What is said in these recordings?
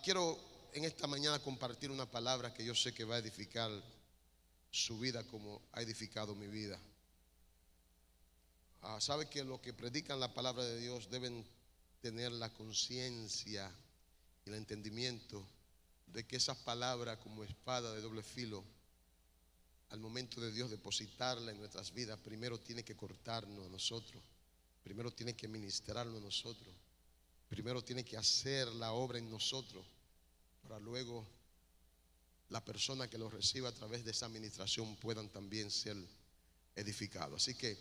Quiero en esta mañana compartir una palabra que yo sé que va a edificar su vida como ha edificado mi vida. Sabe que los que predican la palabra de Dios deben tener la conciencia y el entendimiento de que esas palabras como espada de doble filo, al momento de Dios depositarla en nuestras vidas, primero tiene que cortarnos a nosotros, primero tiene que ministrarnos a nosotros, primero tiene que hacer la obra en nosotros, para luego la persona que lo reciba a través de esa administración puedan también ser edificados. Así que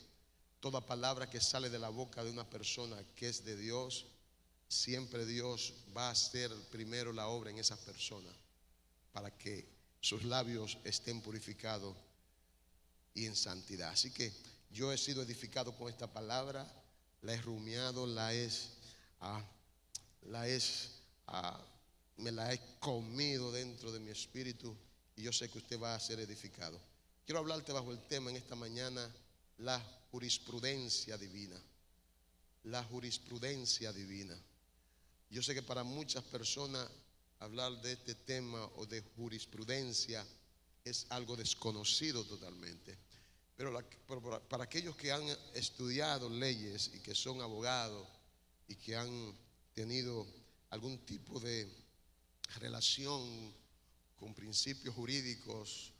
toda palabra que sale de la boca de una persona que es de Dios, siempre Dios va a hacer primero la obra en esa persona para que sus labios estén purificados y en santidad. Así que yo he sido edificado con esta palabra, la he rumiado, me la he comido dentro de mi espíritu y yo sé que usted va a ser edificado. Quiero hablarte bajo el tema en esta mañana, la jurisprudencia divina. La jurisprudencia divina. Yo sé que para muchas personas hablar de este tema o de jurisprudencia es algo desconocido totalmente. Pero para aquellos que han estudiado leyes y que son abogados y que han tenido algún tipo de relación con principios jurídicos,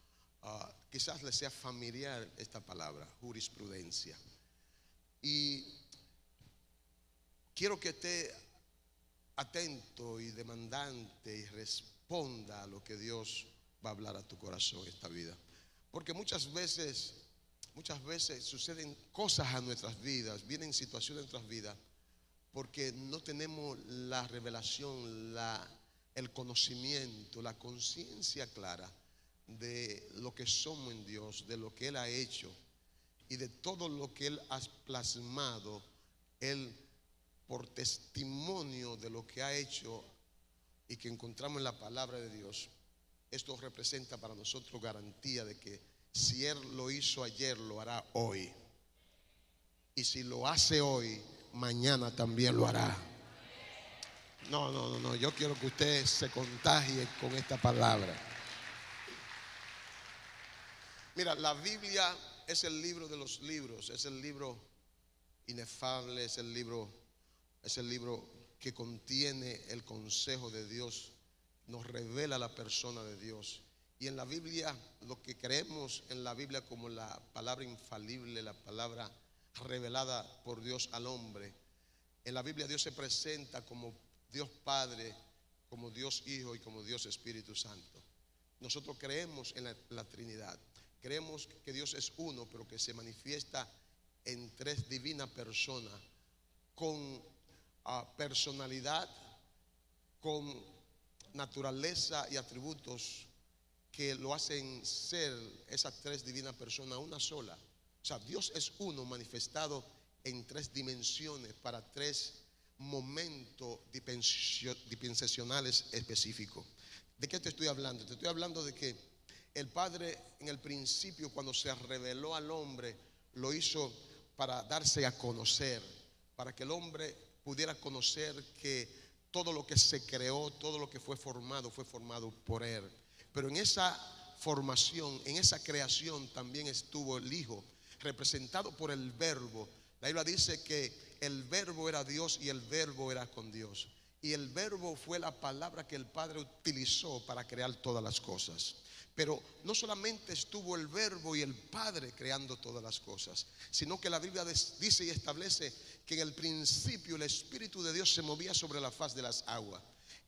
quizás les sea familiar esta palabra, jurisprudencia. Y quiero que esté atento y demandante y responda a lo que Dios va a hablar a tu corazón esta vida. Porque muchas veces suceden cosas a nuestras vidas, vienen situaciones en nuestras vidas, porque no tenemos la revelación, el conocimiento, la conciencia clara de lo que somos en Dios, de lo que Él ha hecho y de todo lo que Él ha plasmado, Él por testimonio de lo que ha hecho y que encontramos en la palabra de Dios. Esto representa para nosotros garantía de que si Él lo hizo ayer, lo hará hoy. Y si lo hace hoy, mañana también lo hará. No, yo quiero que usted se contagie con esta palabra. Mira, la Biblia es el libro de los libros, es el libro inefable, es el libro que contiene el consejo de Dios, nos revela la persona de Dios. Y en la Biblia, lo que creemos en la Biblia como la palabra infalible, la palabra revelada por Dios al hombre, en la Biblia Dios se presenta como Dios Padre, como Dios Hijo y como Dios Espíritu Santo. Nosotros creemos en la Trinidad. Creemos que Dios es uno, pero que se manifiesta en tres divinas personas, con personalidad, con naturaleza y atributos que lo hacen ser esas tres divinas personas una sola. O sea, Dios es uno manifestado en tres dimensiones para tres momentos dispensacionales específicos. ¿De qué te estoy hablando? Te estoy hablando de que el Padre en el principio, cuando se reveló al hombre, lo hizo para darse a conocer, para que el hombre pudiera conocer que todo lo que se creó, todo lo que fue formado por Él. Pero en esa formación, en esa creación también estuvo el Hijo, representado por el Verbo. La Biblia dice que el Verbo era Dios y el Verbo era con Dios. Y el Verbo fue la palabra que el Padre utilizó para crear todas las cosas. Pero no solamente estuvo el Verbo y el Padre creando todas las cosas, sino que la Biblia dice y establece que en el principio el Espíritu de Dios se movía sobre la faz de las aguas.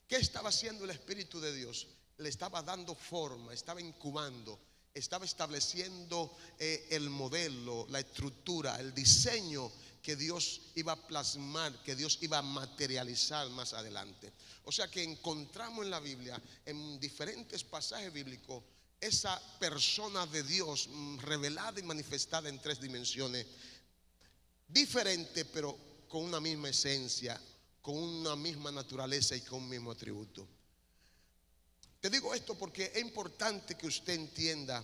¿Qué estaba haciendo el Espíritu de Dios? Le estaba dando forma, estaba incubando, estaba estableciendo el modelo, la estructura, el diseño que Dios iba a plasmar, que Dios iba a materializar más adelante. O sea que encontramos en la Biblia, en diferentes pasajes bíblicos, esa persona de Dios revelada y manifestada en tres dimensiones, diferente pero con una misma esencia, con una misma naturaleza y con un mismo atributo. Te digo esto porque es importante que usted entienda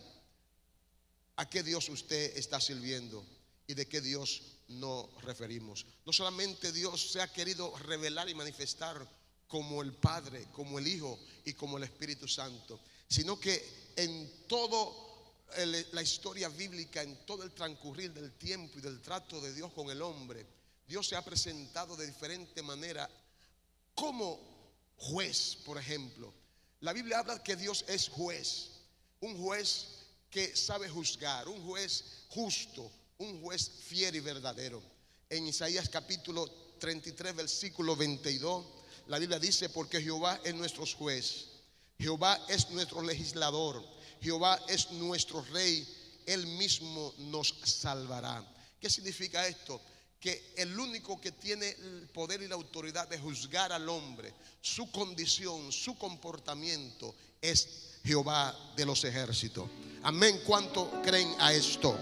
a qué Dios usted está sirviendo y de qué Dios nos referimos. No solamente Dios se ha querido revelar y manifestar como el Padre, como el Hijo y como el Espíritu Santo, sino que en todo la historia bíblica, en todo el transcurrir del tiempo y del trato de Dios con el hombre, Dios se ha presentado de diferente manera como juez. Por ejemplo, la Biblia habla que Dios es juez, un juez que sabe juzgar, un juez justo, un juez fiel y verdadero. En Isaías capítulo 33 versículo 22, la Biblia dice: porque Jehová es nuestro juez, Jehová es nuestro legislador, Jehová es nuestro rey, él mismo nos salvará. ¿Qué significa esto? Que el único que tiene el poder y la autoridad de juzgar al hombre, su condición, su comportamiento, es Jehová de los ejércitos. Amén. ¿Cuánto creen a esto?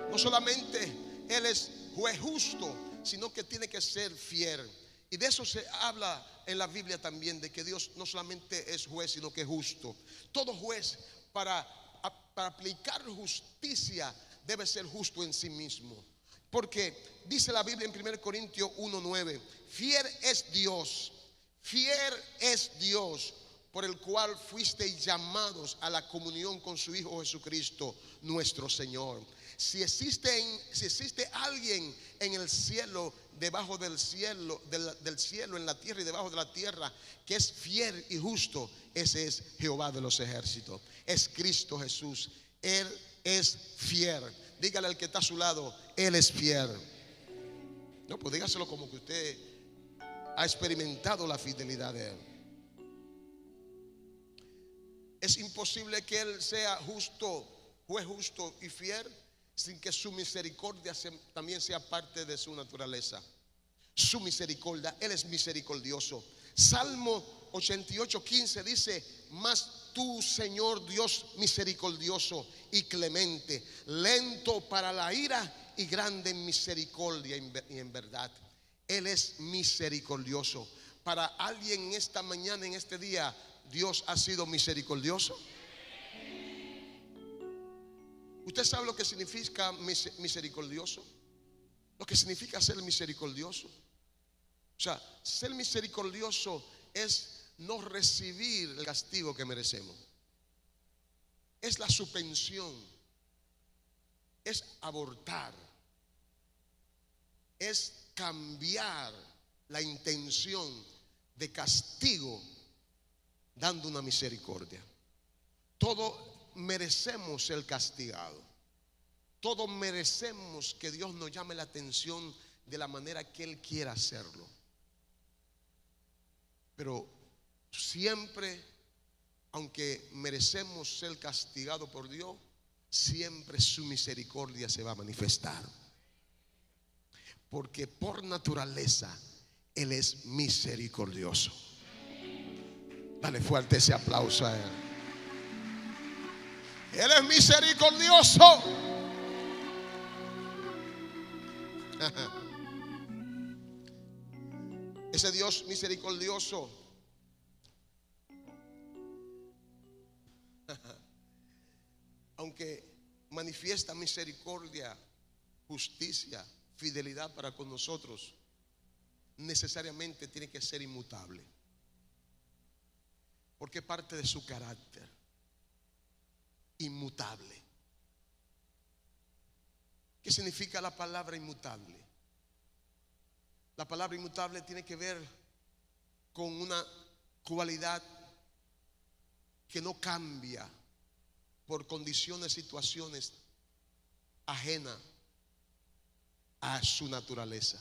No solamente Él es juez justo, sino que tiene que ser fiel. Y de eso se habla en la Biblia también, de que Dios no solamente es juez, sino que es justo. Todo juez para aplicar justicia debe ser justo en sí mismo. Porque dice la Biblia en 1 Corintios 1:9: fiel es Dios por el cual fuisteis llamados a la comunión con su Hijo Jesucristo nuestro Señor. Si existe alguien en el cielo, debajo del cielo, del cielo, en la tierra y debajo de la tierra, que es fiel y justo, ese es Jehová de los ejércitos, es Cristo Jesús. Él es fiel. Dígale al que está a su lado: Él es fiel. No, pues dígaselo como que usted ha experimentado la fidelidad de Él. Es imposible que Él sea justo, juez justo y fiel, sin que su misericordia también sea parte de su naturaleza. Su misericordia, Él es misericordioso. Salmo 88:15 dice: mas tú, Señor Dios misericordioso y clemente, lento para la ira y grande en misericordia y en verdad. Él es misericordioso. Para alguien en esta mañana, en este día, Dios ha sido misericordioso. ¿Usted sabe lo que significa misericordioso? Lo que significa ser misericordioso. O sea, ser misericordioso es no recibir el castigo que merecemos. Es la suspensión. Es abortar. Es cambiar la intención de castigo dando una misericordia. Todos merecemos ser castigados. Todos merecemos que Dios nos llame la atención de la manera que Él quiera hacerlo. Pero siempre, aunque merecemos ser castigados por Dios, siempre su misericordia se va a manifestar. Porque por naturaleza Él es misericordioso. Dale fuerte ese aplauso a Él. Él es misericordioso. Ese Dios misericordioso aunque manifiesta misericordia, justicia, fidelidad para con nosotros, necesariamente tiene que ser inmutable, porque es parte de su carácter. Inmutable. ¿Qué significa la palabra inmutable? La palabra inmutable tiene que ver con una cualidad que no cambia por condiciones, situaciones ajenas a su naturaleza.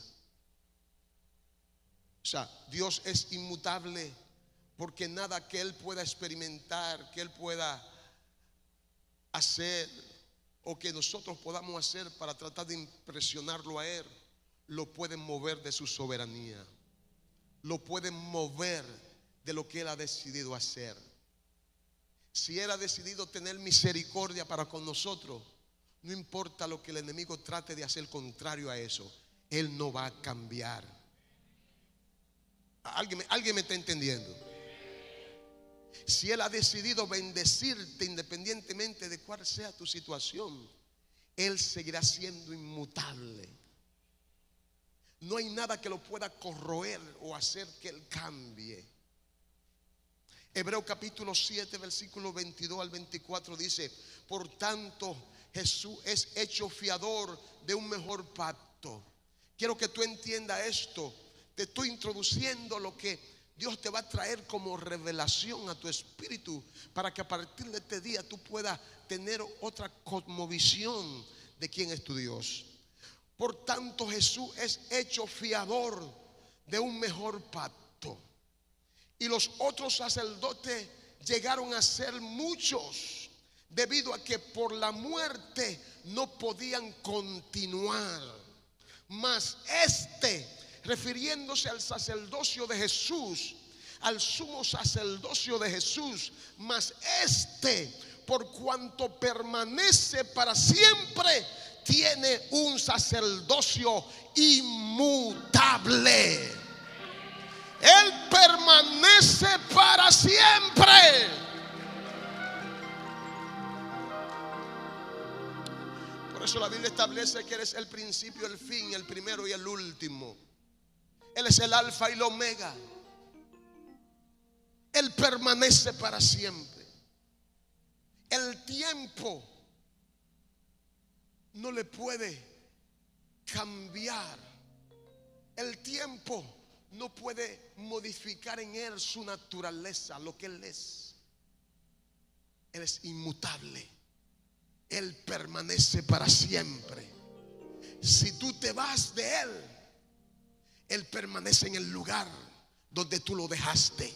O sea, Dios es inmutable porque nada que Él pueda experimentar, que Él pueda hacer o que nosotros podamos hacer para tratar de impresionarlo a Él, lo pueden mover de su soberanía, lo pueden mover de lo que Él ha decidido hacer. Si Él ha decidido tener misericordia para con nosotros, no importa lo que el enemigo trate de hacer contrario a eso, Él no va a cambiar. ¿Alguien me está entendiendo? Si Él ha decidido bendecirte independientemente de cuál sea tu situación, Él seguirá siendo inmutable. no hay nada que lo pueda corroer o hacer que él cambie. Hebreos capítulo 7, versículo 22 al 24 dice: por tanto, Jesús es hecho fiador de un mejor pacto. Quiero que tú entiendas esto. Te estoy introduciendo lo que Dios te va a traer como revelación a tu espíritu, para que a partir de este día tú puedas tener otra cosmovisión de quién es tu Dios. Por tanto, Jesús es hecho fiador de un mejor pacto. Y los otros sacerdotes llegaron a ser muchos, debido a que por la muerte no podían continuar. Mas refiriéndose al sacerdocio de Jesús, al sumo sacerdocio de Jesús, mas por cuanto permanece para siempre, tiene un sacerdocio inmutable. Él permanece para siempre. Por eso la Biblia establece que Él es el principio, el fin, el primero y el último. Él es el alfa y el omega. Él permanece para siempre. El tiempo no le puede cambiar. El tiempo no puede modificar en él su naturaleza, lo que él es. Él es inmutable. Él permanece para siempre. Si tú te vas de él, él permanece en el lugar donde tú lo dejaste.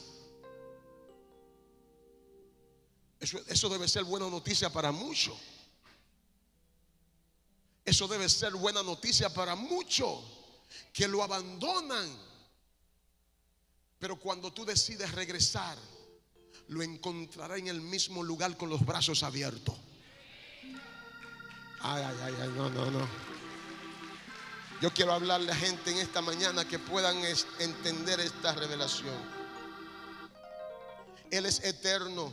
Eso debe ser buena noticia para muchos. Eso debe ser buena noticia para muchos que lo abandonan. Pero cuando tú decides regresar, lo encontrarás en el mismo lugar con los brazos abiertos. Ay, no. Yo quiero hablarle a gente en esta mañana que puedan entender esta revelación. Él es eterno.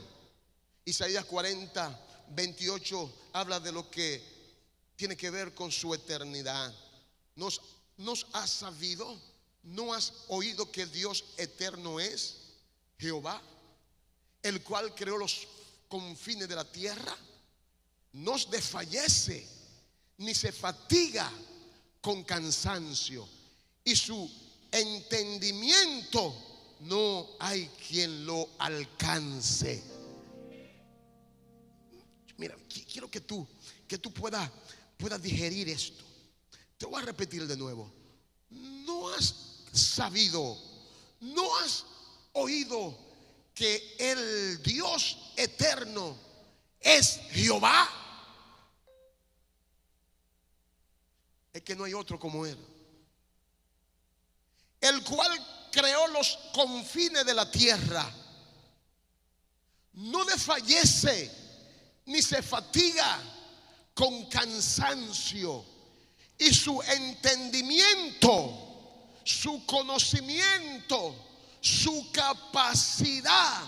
Isaías 40, 28 habla de lo que tiene que ver con su eternidad. ¿Nos has sabido? ¿No has oído que Dios eterno es Jehová, el cual creó los confines de la tierra? No desfallece ni se fatiga con cansancio, y su entendimiento no hay quien lo alcance. Mira, quiero que tú puedas digerir esto. Te voy a repetir de nuevo. ¿No has sabido, no has oído que el Dios eterno es Jehová? Es que no hay otro como él, el cual creó los confines de la tierra. No desfallece ni se fatiga con cansancio, y su entendimiento, su conocimiento, su capacidad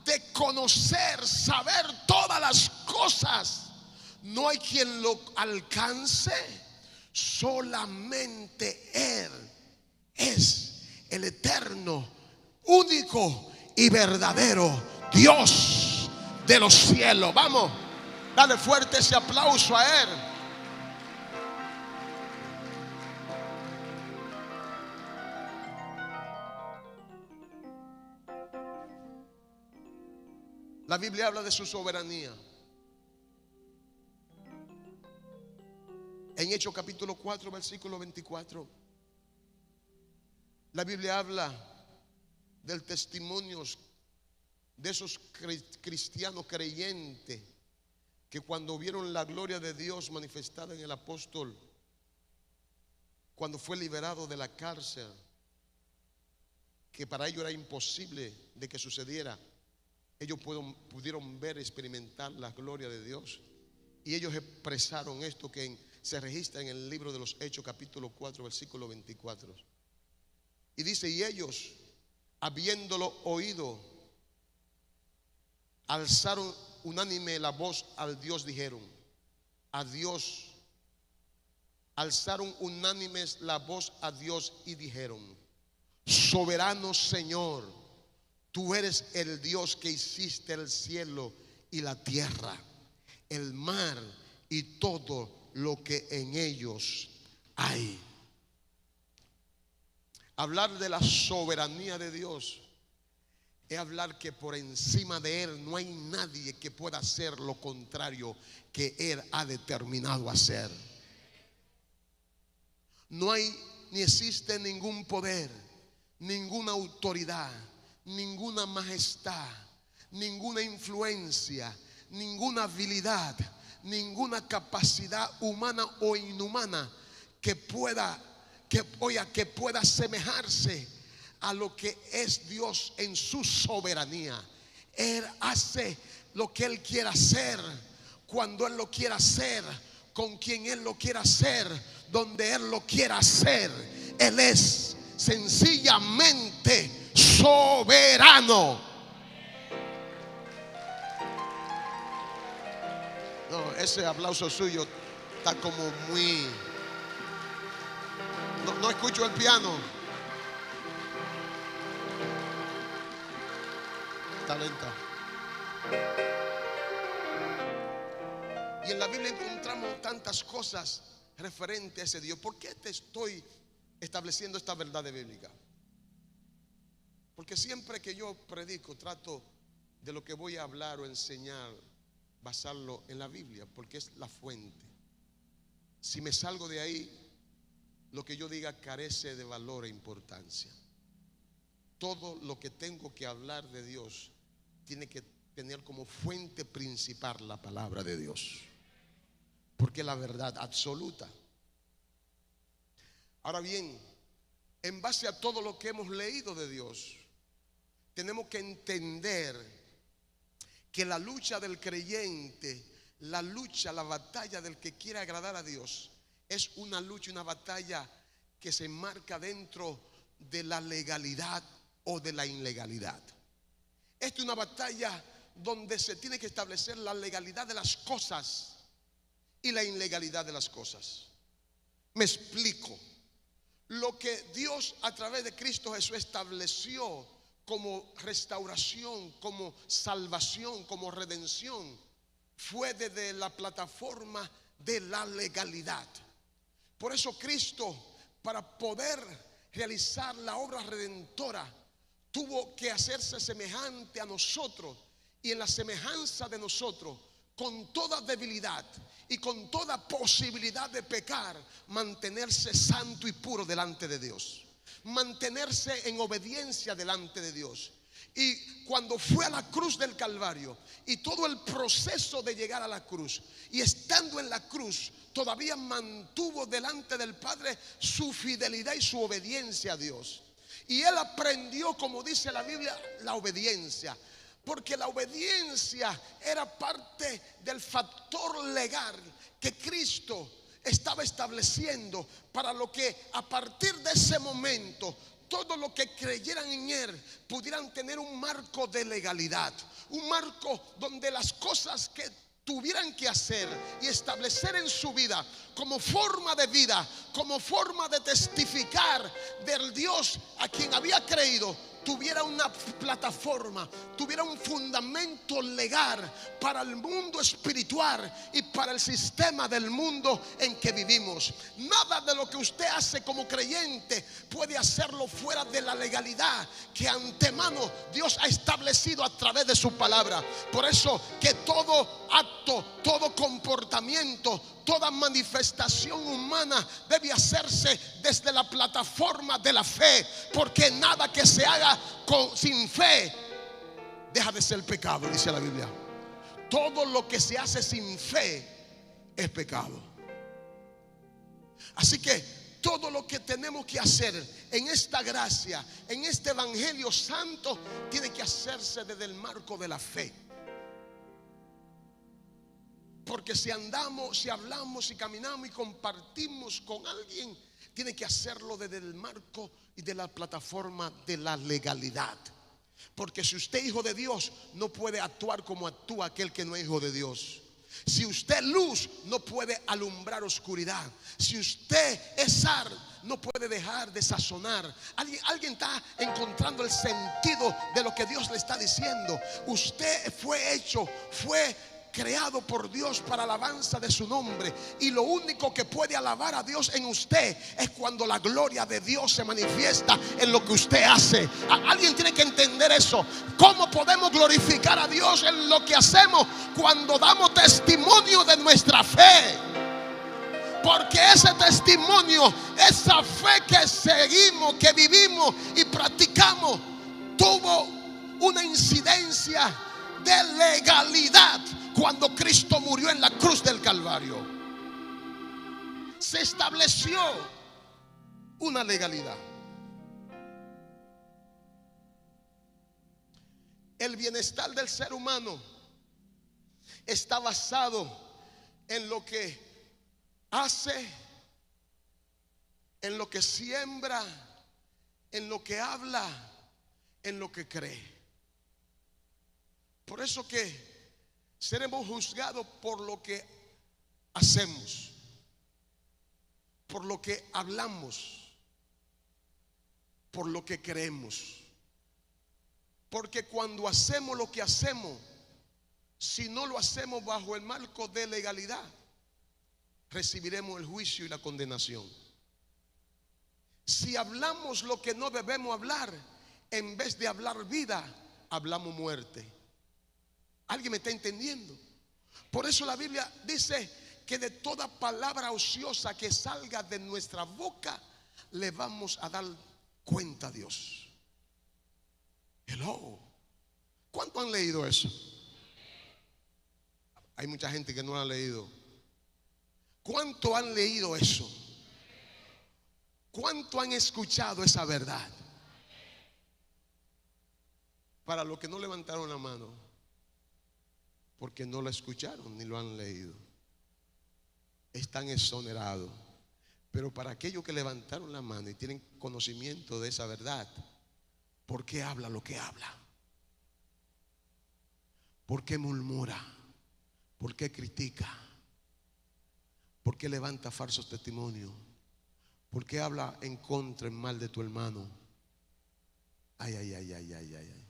de conocer, saber todas las cosas, no hay quien lo alcance. Solamente Él es el eterno, único y verdadero Dios de los cielos. Vamos, dale fuerte ese aplauso a Él. La Biblia habla de su soberanía. En Hechos capítulo 4, versículo 24, la Biblia habla del testimonio de esos cristianos creyentes que cuando vieron la gloria de Dios manifestada en el apóstol, cuando fue liberado de la cárcel, que para ellos era imposible de que sucediera, ellos pudieron ver, experimentar la gloria de Dios. Y ellos expresaron esto que se registra en el libro de los Hechos capítulo 4, versículo 24. Y dice: y ellos, habiéndolo oído, alzaron unánime la voz al Dios, dijeron: a Dios alzaron unánimes la voz a Dios y dijeron: soberano Señor, tú eres el Dios que hiciste el cielo y la tierra, el mar y todo lo que en ellos hay. Hablar de la soberanía de Dios es hablar que por encima de Él no hay nadie que pueda hacer lo contrario que Él ha determinado hacer. No hay ni existe ningún poder, ninguna autoridad, ninguna majestad, ninguna influencia, ninguna habilidad, ninguna capacidad humana o inhumana que pueda asemejarse a lo que es Dios en su soberanía. Él hace lo que Él quiera hacer, cuando Él lo quiera hacer, con quien Él lo quiera hacer, donde Él lo quiera hacer. Él es sencillamente soberano. No, ese aplauso suyo está como muy... No escucho el piano. Está lenta. Y en la Biblia encontramos tantas cosas referentes a ese Dios. ¿Por qué te estoy estableciendo esta verdad bíblica? Porque siempre que yo predico, trato de lo que voy a hablar o enseñar, basarlo en la Biblia, porque es la fuente. Si me salgo de ahí, lo que yo diga carece de valor e importancia. Todo lo que tengo que hablar de Dios tiene que tener como fuente principal la palabra de Dios, porque es la verdad absoluta. Ahora bien, en base a todo lo que hemos leído de Dios, tenemos que entender que la lucha del creyente, la lucha, la batalla del que quiere agradar a Dios, es una lucha, una batalla que se enmarca dentro de la legalidad o de la ilegalidad. Esta es una batalla donde se tiene que establecer la legalidad de las cosas y la ilegalidad de las cosas. Me explico. Lo que Dios a través de Cristo Jesús estableció como restauración, como salvación, como redención, fue desde la plataforma de la legalidad. Por eso Cristo, para poder realizar la obra redentora, tuvo que hacerse semejante a nosotros, y en la semejanza de nosotros, con toda debilidad y con toda posibilidad de pecar, mantenerse santo y puro delante de Dios, mantenerse en obediencia delante de Dios. Y cuando fue a la cruz del Calvario y todo el proceso de llegar a la cruz, y estando en la cruz, todavía mantuvo delante del Padre su fidelidad y su obediencia a Dios. Y Él aprendió, como dice la Biblia, la obediencia, porque la obediencia era parte del factor legal que Cristo estaba estableciendo, para lo que a partir de ese momento todos los que creyeran en Él pudieran tener un marco de legalidad, un marco donde las cosas que tuvieran que hacer y establecer en su vida como forma de vida, como forma de testificar del Dios a quien había creído, tuviera una plataforma, tuviera un fundamento legal para el mundo espiritual y para el sistema del mundo en que vivimos. Nada de lo que usted hace como creyente puede hacerlo fuera de la legalidad que antemano Dios ha establecido a través de su palabra. Por eso que todo acto, todo comportamiento, toda manifestación humana debe hacerse desde la plataforma de la fe, porque nada que se haga sin fe deja de ser pecado, dice la Biblia. Todo lo que se hace sin fe es pecado. Así que todo lo que tenemos que hacer en esta gracia, en este evangelio santo, tiene que hacerse desde el marco de la fe. Porque si andamos, si hablamos, si caminamos y compartimos con alguien, tiene que hacerlo desde el marco y de la plataforma de la legalidad. Porque si usted es hijo de Dios, no puede actuar como actúa aquel que no es hijo de Dios. Si usted es luz, no puede alumbrar oscuridad. Si usted es sal, no puede dejar de sazonar. Alguien está encontrando el sentido de lo que Dios le está diciendo. Usted fue creado por Dios para alabanza de su nombre, y lo único que puede alabar a Dios en usted es cuando la gloria de Dios se manifiesta en lo que usted hace. Alguien tiene que entender eso. ¿Cómo podemos glorificar a Dios en lo que hacemos? Cuando damos testimonio de nuestra fe. Porque ese testimonio, esa fe que seguimos, que vivimos y practicamos, tuvo una incidencia de legalidad cuando Cristo murió en la cruz del Calvario. Se estableció una legalidad. El bienestar del ser humano está basado en lo que hace, en lo que siembra, en lo que habla, en lo que cree. Por eso que seremos juzgados por lo que hacemos, por lo que hablamos, por lo que creemos. Porque cuando hacemos lo que hacemos, si no lo hacemos bajo el marco de legalidad, recibiremos el juicio y la condenación. Si hablamos lo que no debemos hablar, en vez de hablar vida, hablamos muerte. ¿Alguien me está entendiendo? Por eso la Biblia dice que de toda palabra ociosa que salga de nuestra boca, le vamos a dar cuenta a Dios. Hello. ¿Cuánto han leído eso? Hay mucha gente que no lo ha leído. ¿Cuánto han leído eso? ¿Cuánto han escuchado esa verdad? Para los que no levantaron la mano, porque no la escucharon ni lo han leído, están exonerados. Pero para aquellos que levantaron la mano y tienen conocimiento de esa verdad, ¿por qué habla lo que habla? ¿Por qué murmura? ¿Por qué critica? ¿Por qué levanta falsos testimonios? ¿Por qué habla en contra, en mal de tu hermano? Ay, ay, ay, ay, ay, ay.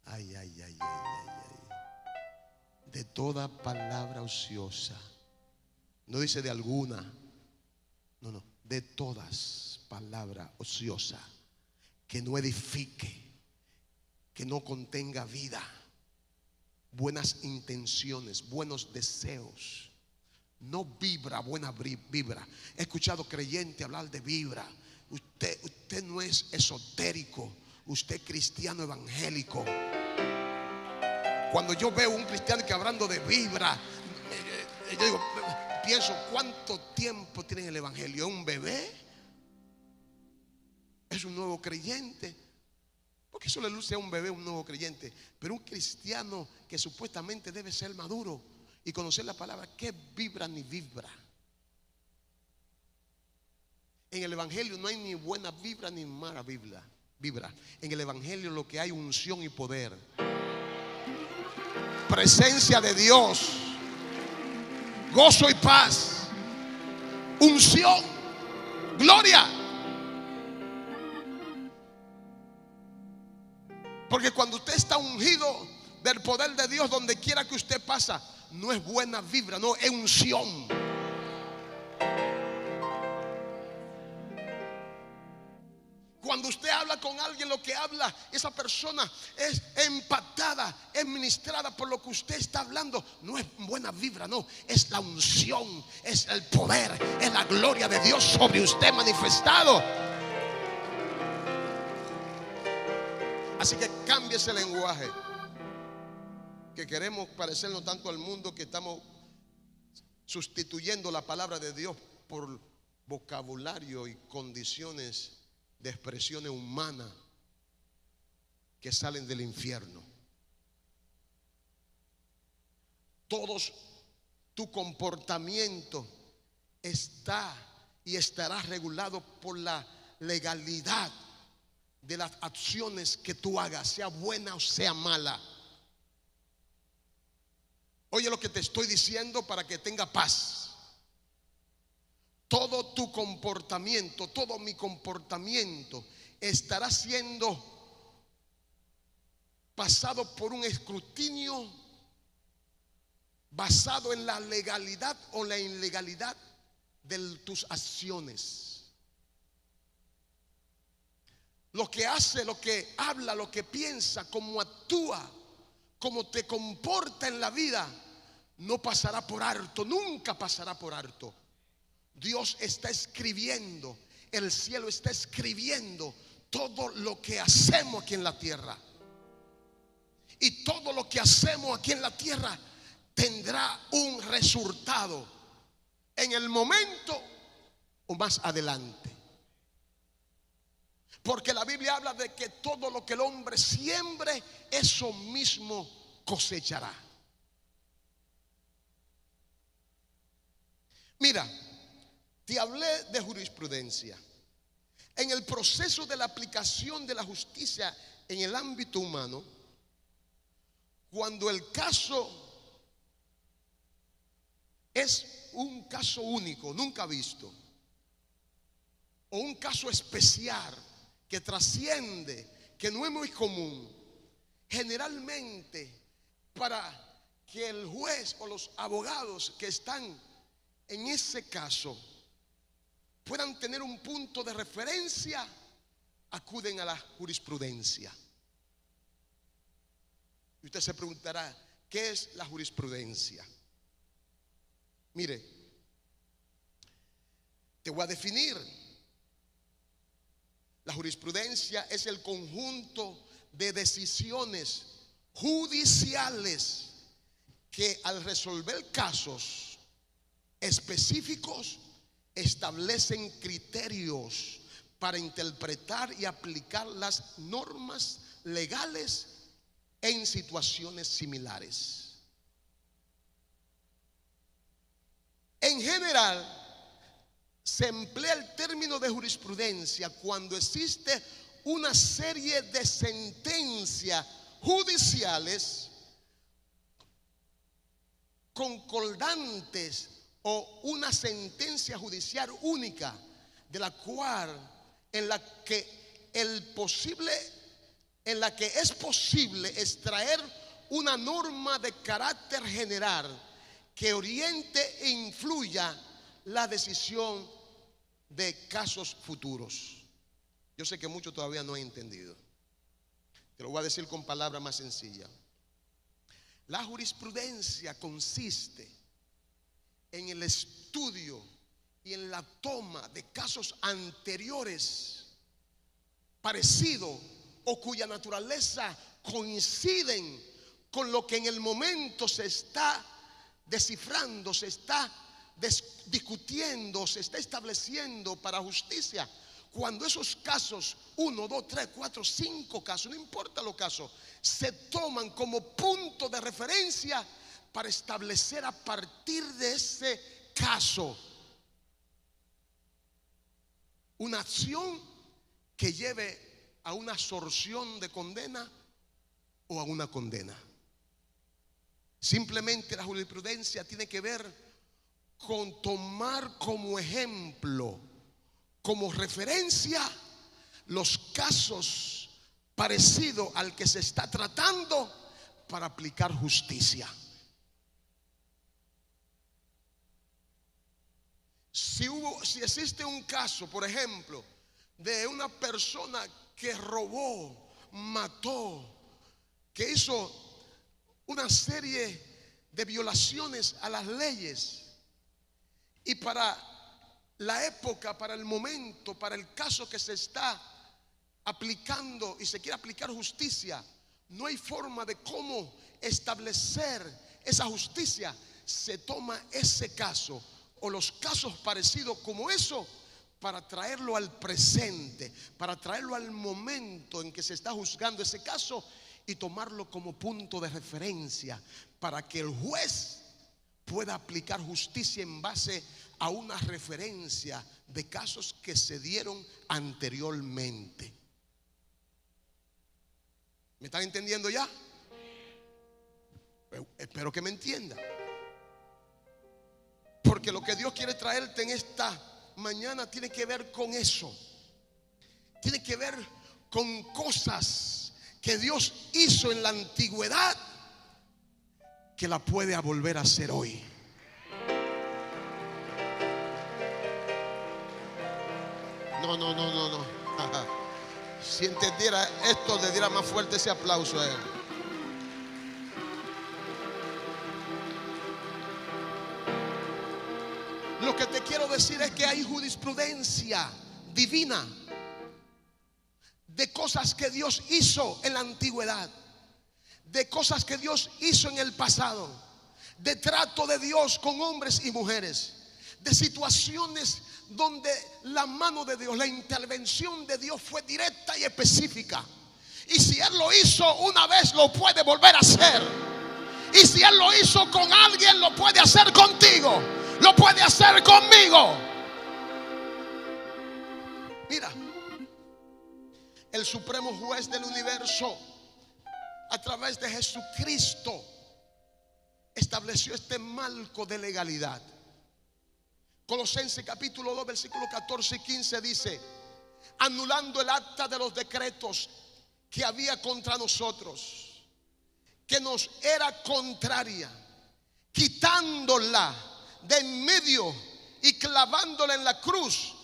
Ay, ay, ay, ay, ay, ay. De toda palabra ociosa. No dice de alguna. No, de todas palabras ociosas que no edifique, que no contenga vida, buenas intenciones, buenos deseos. No vibra, buena vibra. He escuchado creyentes hablar de vibra. Usted no es esotérico, usted es cristiano evangélico. Cuando yo veo un cristiano que hablando de vibra, yo digo, pienso, ¿cuánto tiempo tiene el evangelio? ¿Es un bebé? ¿Es un nuevo creyente? Porque eso le luce a un bebé, un nuevo creyente. Pero un cristiano que supuestamente debe ser maduro y conocer la palabra, ¿qué vibra ni vibra? En el evangelio no hay ni buena vibra ni mala vibra. En el evangelio lo que hay es unción y poder, presencia de Dios, gozo y paz, unción, gloria. Porque cuando usted está ungido del poder de Dios, donde quiera que usted pasa, no es buena vibra, no, es unción. Cuando usted habla con alguien, lo que habla, esa persona es empatada, es ministrada por lo que usted está hablando. No es buena vibra, no, es la unción, es el poder, es la gloria de Dios sobre usted manifestado. Así que cambie ese lenguaje, que queremos parecernos tanto al mundo que estamos sustituyendo la palabra de Dios por vocabulario y condiciones de expresiones humanas que salen del infierno. Todos tu comportamiento está y estará regulado por la legalidad de las acciones que tú hagas, sea buena o sea mala. Oye lo que te estoy diciendo para que tenga paz. Todo tu comportamiento, todo mi comportamiento estará siendo pasado por un escrutinio basado en la legalidad o la ilegalidad de tus acciones. Lo que hace, lo que habla, lo que piensa, cómo actúa, cómo te comporta en la vida, no pasará por alto, nunca pasará por alto. Dios está escribiendo, el cielo está escribiendo todo lo que hacemos aquí en la tierra. Y todo lo que hacemos aquí en la tierra tendrá un resultado en el momento o más adelante. Porque la Biblia habla de que todo lo que el hombre siembre, eso mismo cosechará. Mira, te hablé de jurisprudencia. En el proceso de la aplicación de la justicia en el ámbito humano, cuando el caso es un caso único, nunca visto, o un caso especial que trasciende, que no es muy común, generalmente para que el juez o los abogados que están en ese caso puedan tener un punto de referencia, acuden a la jurisprudencia. Y usted se preguntará, ¿qué es la jurisprudencia? Mire, te voy a definir. La jurisprudencia es el conjunto de decisiones judiciales que al resolver casos específicos establecen criterios para interpretar y aplicar las normas legales en situaciones similares. En general, se emplea el término de jurisprudencia cuando existe una serie de sentencias judiciales concordantes o una sentencia judicial única en la que es posible extraer una norma de carácter general que oriente e influya la decisión de casos futuros. Yo sé que muchos todavía no han entendido. Te lo voy a decir con palabras más sencillas. La jurisprudencia consiste en el estudio y en la toma de casos anteriores parecidos o cuya naturaleza coinciden con lo que en el momento se está descifrando, se está discutiendo, se está estableciendo para justicia. Cuando esos casos, 1, 2, 3, 4, 5 casos, no importa los casos, se toman como punto de referencia para establecer a partir de ese caso una acción que lleve a una absorción de condena o a una condena. Simplemente la jurisprudencia tiene que ver con tomar como ejemplo, como referencia, los casos parecidos al que se está tratando para aplicar justicia. Si existe un caso, por ejemplo, de una persona que robó, mató, que hizo una serie de violaciones a las leyes, y para la época, para el momento, para el caso que se está aplicando y se quiere aplicar justicia, no hay forma de cómo establecer esa justicia. Se toma ese caso o los casos parecidos como eso para traerlo al presente, para traerlo al momento en que se está juzgando ese caso y tomarlo como punto de referencia para que el juez pueda aplicar justicia en base a una referencia de casos que se dieron anteriormente. ¿Me están entendiendo ya? Espero que me entienda. Porque lo que Dios quiere traerte en esta mañana tiene que ver con eso. Tiene que ver con cosas que Dios hizo en la antigüedad, que la puede volver a hacer hoy. No. Si entendiera esto, le diera más fuerte ese aplauso a él. Lo que te quiero decir es que hay jurisprudencia divina de cosas que Dios hizo en la antigüedad, de cosas que Dios hizo en el pasado, de trato de Dios con hombres y mujeres, de situaciones donde la mano de Dios, la intervención de Dios fue directa y específica. Y si Él lo hizo una vez, lo puede volver a hacer. Y si Él lo hizo con alguien, lo puede hacer contigo, lo puede hacer conmigo. Mira, el supremo juez del universo, a través de Jesucristo, estableció este marco de legalidad. Colosenses capítulo 2 versículos 14 y 15 dice: anulando el acta de los decretos que había contra nosotros, que nos era contraria, quitándola de en medio y clavándola en la cruz,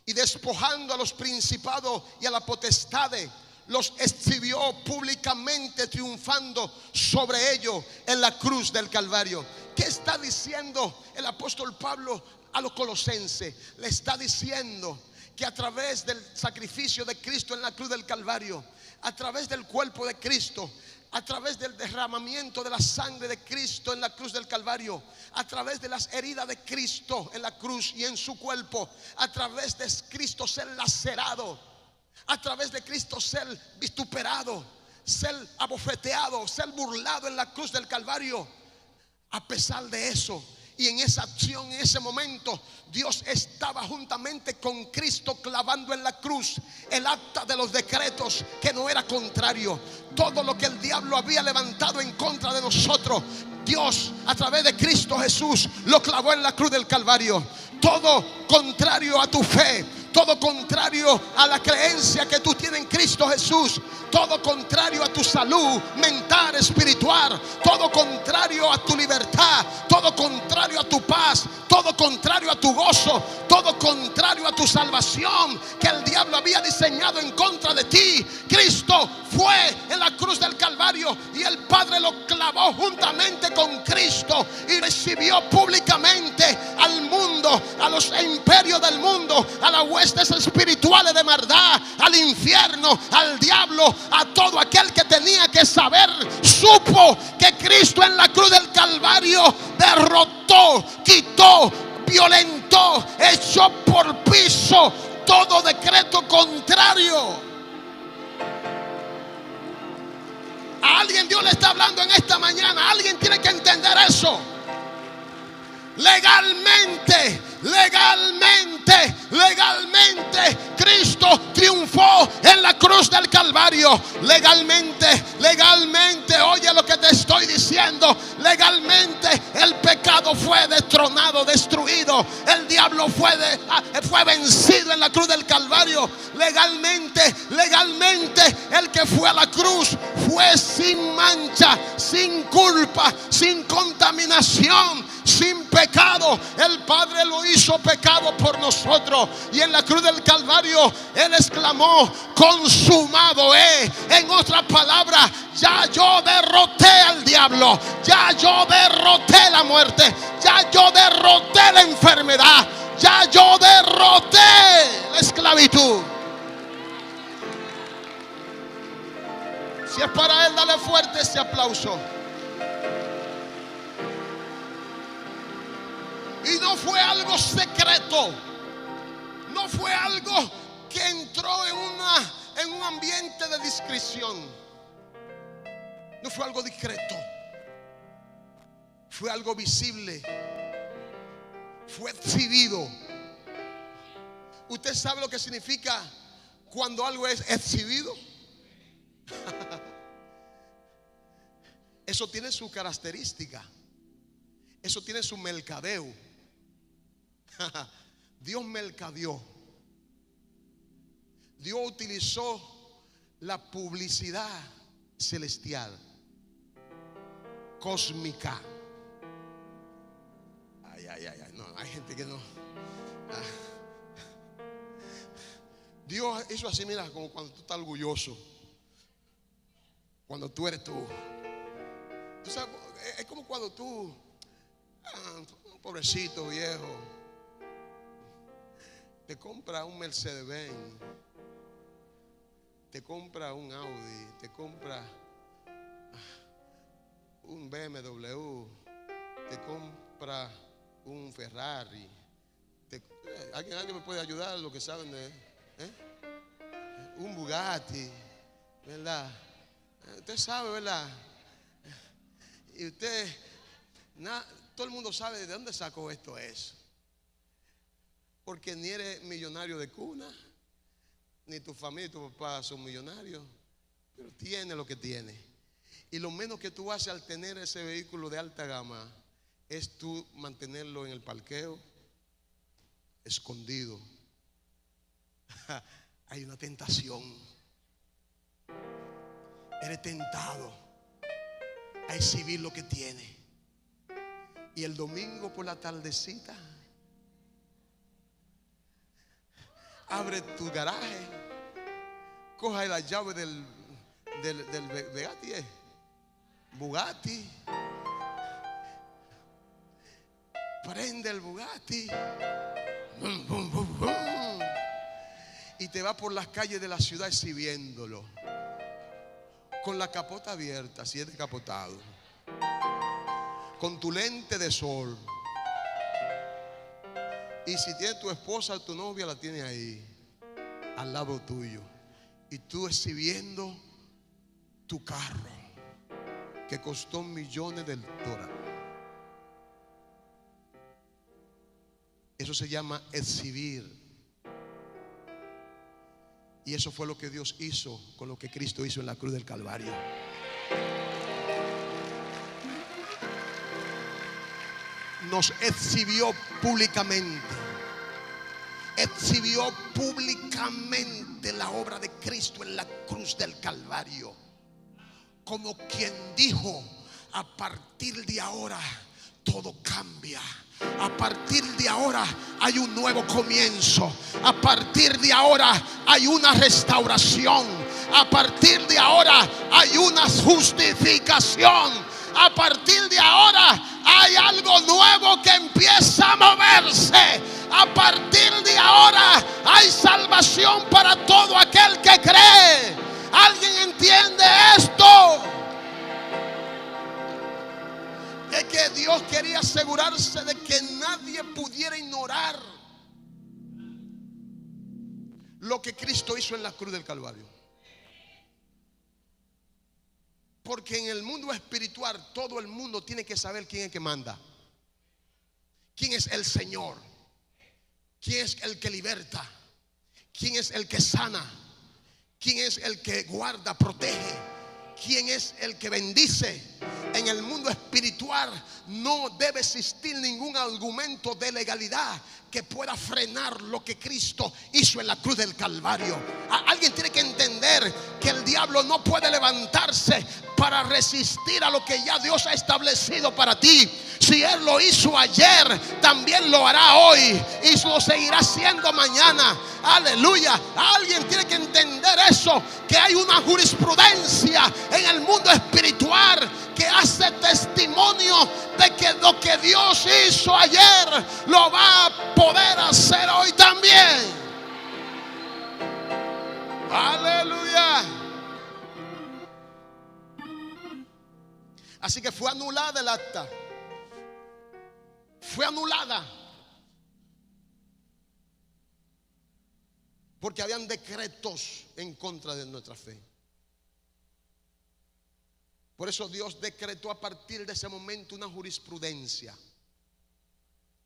y despojando a los principados y a las potestades, los exhibió públicamente, triunfando sobre ellos en la cruz del Calvario. ¿Qué está diciendo el apóstol Pablo a los colosenses? Le está diciendo que a través del sacrificio de Cristo en la cruz del Calvario, a través del cuerpo de Cristo, a través del derramamiento de la sangre de Cristo en la cruz del Calvario, a través de las heridas de Cristo en la cruz y en su cuerpo, a través de Cristo ser lacerado, a través de Cristo ser vituperado, ser abofeteado, ser burlado en la cruz del Calvario, a pesar de eso, y en esa acción, en ese momento, Dios estaba juntamente con Cristo clavando en la cruz el acta de los decretos que no era contrario. Todo lo que el diablo había levantado en contra de nosotros, Dios a través de Cristo Jesús lo clavó en la cruz del Calvario. Todo contrario a tu fe, todo contrario a la creencia que tú tienes en Cristo Jesús, todo contrario a tu salud mental, espiritual, todo contrario a tu libertad, todo contrario a tu paz, todo contrario a tu gozo, todo contrario a tu salvación que el diablo había diseñado en contra de ti. Cristo fue en la cruz del Calvario y el Padre lo clavó juntamente con Cristo y recibió públicamente al mundo, a los imperios del mundo, a las huestes espirituales de maldad, al infierno, al diablo, a todo aquel que tenía que saber. Supo que Cristo en la cruz del Calvario derrotó, quitó, violentó, echó por piso todo decreto contrario. A alguien Dios le está hablando en esta mañana. Alguien tiene que entender eso. Legalmente, Cristo triunfó en la cruz del Calvario. Legalmente, oye lo que te estoy diciendo. Legalmente el pecado fue destronado, destruido. El diablo fue vencido en la cruz del Calvario. Legalmente, el que fue a la cruz fue sin mancha, sin culpa, sin contaminación, sin pecado. El Padre lo hizo pecado por nosotros, y en la cruz del Calvario Él exclamó: consumado es. En otras palabras, ya yo derroté al diablo, ya yo derroté la muerte, ya yo derroté la enfermedad, ya yo derroté la esclavitud. Si es para Él, dale fuerte ese aplauso. Y no fue algo secreto, no fue algo que entró en un ambiente de discreción, no fue algo discreto, fue algo visible, fue exhibido. ¿Usted sabe lo que significa cuando algo es exhibido? Es Eso tiene su característica. Eso tiene su mercadeo. Dios mercadeó. Dios utilizó la publicidad celestial, cósmica. Ay, no, hay gente que no. Dios hizo así, mira, como cuando tú estás orgulloso. Cuando tú eres tú. Tú sabes, es como cuando tú, un pobrecito viejo, te compra un Mercedes-Benz, te compra un Audi, te compra un BMW, te compra un Ferrari. ¿Alguien me puede ayudar? Lo que saben de un Bugatti, ¿verdad? Usted sabe, ¿verdad? Y usted, todo el mundo sabe de dónde sacó esto eso. Porque ni eres millonario de cuna, ni tu familia y tu papá son millonarios, pero tiene lo que tiene. Y lo menos que tú haces al tener ese vehículo de alta gama es tú mantenerlo en el parqueo, escondido. Hay una tentación. Eres tentado a exhibir lo que tiene. Y el domingo por la tardecita abre tu garaje, coja la llave del Bugatti, prende el Bugatti, bum, bum, bum, bum, y te va por las calles de la ciudad exhibiéndolo, con la capota abierta, si es descapotado, con tu lente de sol. Y si tiene tu esposa o tu novia, la tiene ahí, al lado tuyo. Y tú exhibiendo tu carro, que costó millones de dólares. Eso se llama exhibir. Y eso fue lo que Dios hizo con lo que Cristo hizo en la cruz del Calvario. Nos exhibió públicamente. Exhibió públicamente la obra de Cristo en la cruz del Calvario. Como quien dijo: a partir de ahora todo cambia. A partir de ahora hay un nuevo comienzo. A partir de ahora hay una restauración. A partir de ahora hay una justificación. A partir de ahora hay algo nuevo que empieza a moverse. A partir de ahora hay salvación para todo aquel que cree. ¿Alguien entiende esto? Es que Dios quería asegurarse de que nadie pudiera ignorar lo que Cristo hizo en la cruz del Calvario. Porque en el mundo espiritual todo el mundo tiene que saber quién es el que manda, quién es el Señor, quién es el que liberta, quién es el que sana, quién es el que guarda, protege, quién es el que bendice. En el mundo espiritual no debe existir ningún argumento de legalidad que pueda frenar lo que Cristo hizo en la cruz del Calvario. Alguien tiene que entender que el diablo no puede levantarse para resistir a lo que ya Dios ha establecido para ti. Si Él lo hizo ayer, también lo hará hoy y lo seguirá haciendo mañana. Aleluya. Alguien tiene que entender eso, que hay una jurisprudencia en el mundo espiritual que hace testimonio de que lo que Dios hizo ayer lo va a poder hacer hoy también. Aleluya. Así que fue anulada el acta. Fue anulada porque habían decretos en contra de nuestra fe. Por eso Dios decretó a partir de ese momento una jurisprudencia.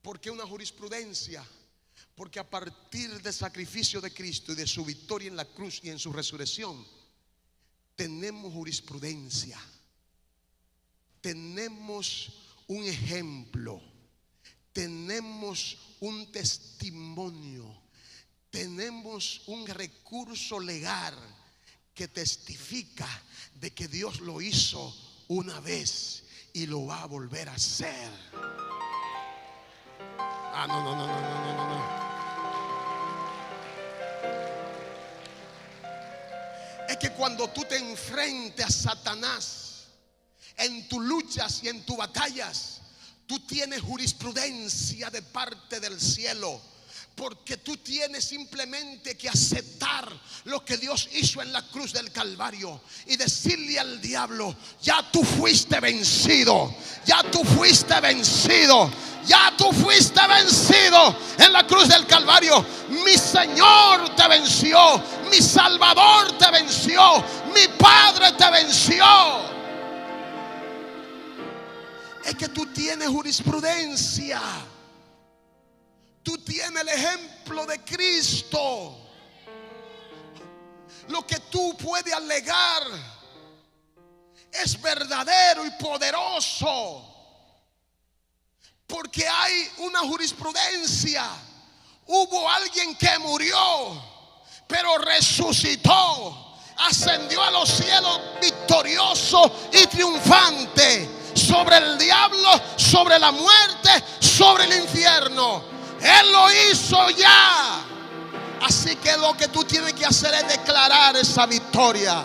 ¿Por qué una jurisprudencia? Porque a partir del sacrificio de Cristo y de su victoria en la cruz y en su resurrección, tenemos jurisprudencia. tenemos un ejemplo, tenemos un testimonio, tenemos un recurso legal que testifica de que Dios lo hizo una vez y lo va a volver a hacer. No. Es que cuando tú te enfrentes a Satanás en tus luchas y en tus batallas, tú tienes jurisprudencia de parte del cielo, porque tú tienes simplemente que aceptar lo que Dios hizo en la cruz del Calvario y decirle al diablo: ya tú fuiste vencido, ya tú fuiste vencido, ya tú fuiste vencido en la cruz del Calvario. Mi Señor te venció, mi Salvador te venció, mi Padre te venció. Es que tú tienes jurisprudencia. Tú tienes el ejemplo de Cristo. Lo que tú puedes alegar es verdadero y poderoso, porque hay una jurisprudencia. Hubo alguien que murió, pero resucitó, ascendió a los cielos victorioso y triunfante sobre el diablo, sobre la muerte, sobre el infierno. Él lo hizo ya. Así que lo que tú tienes que hacer es declarar esa victoria.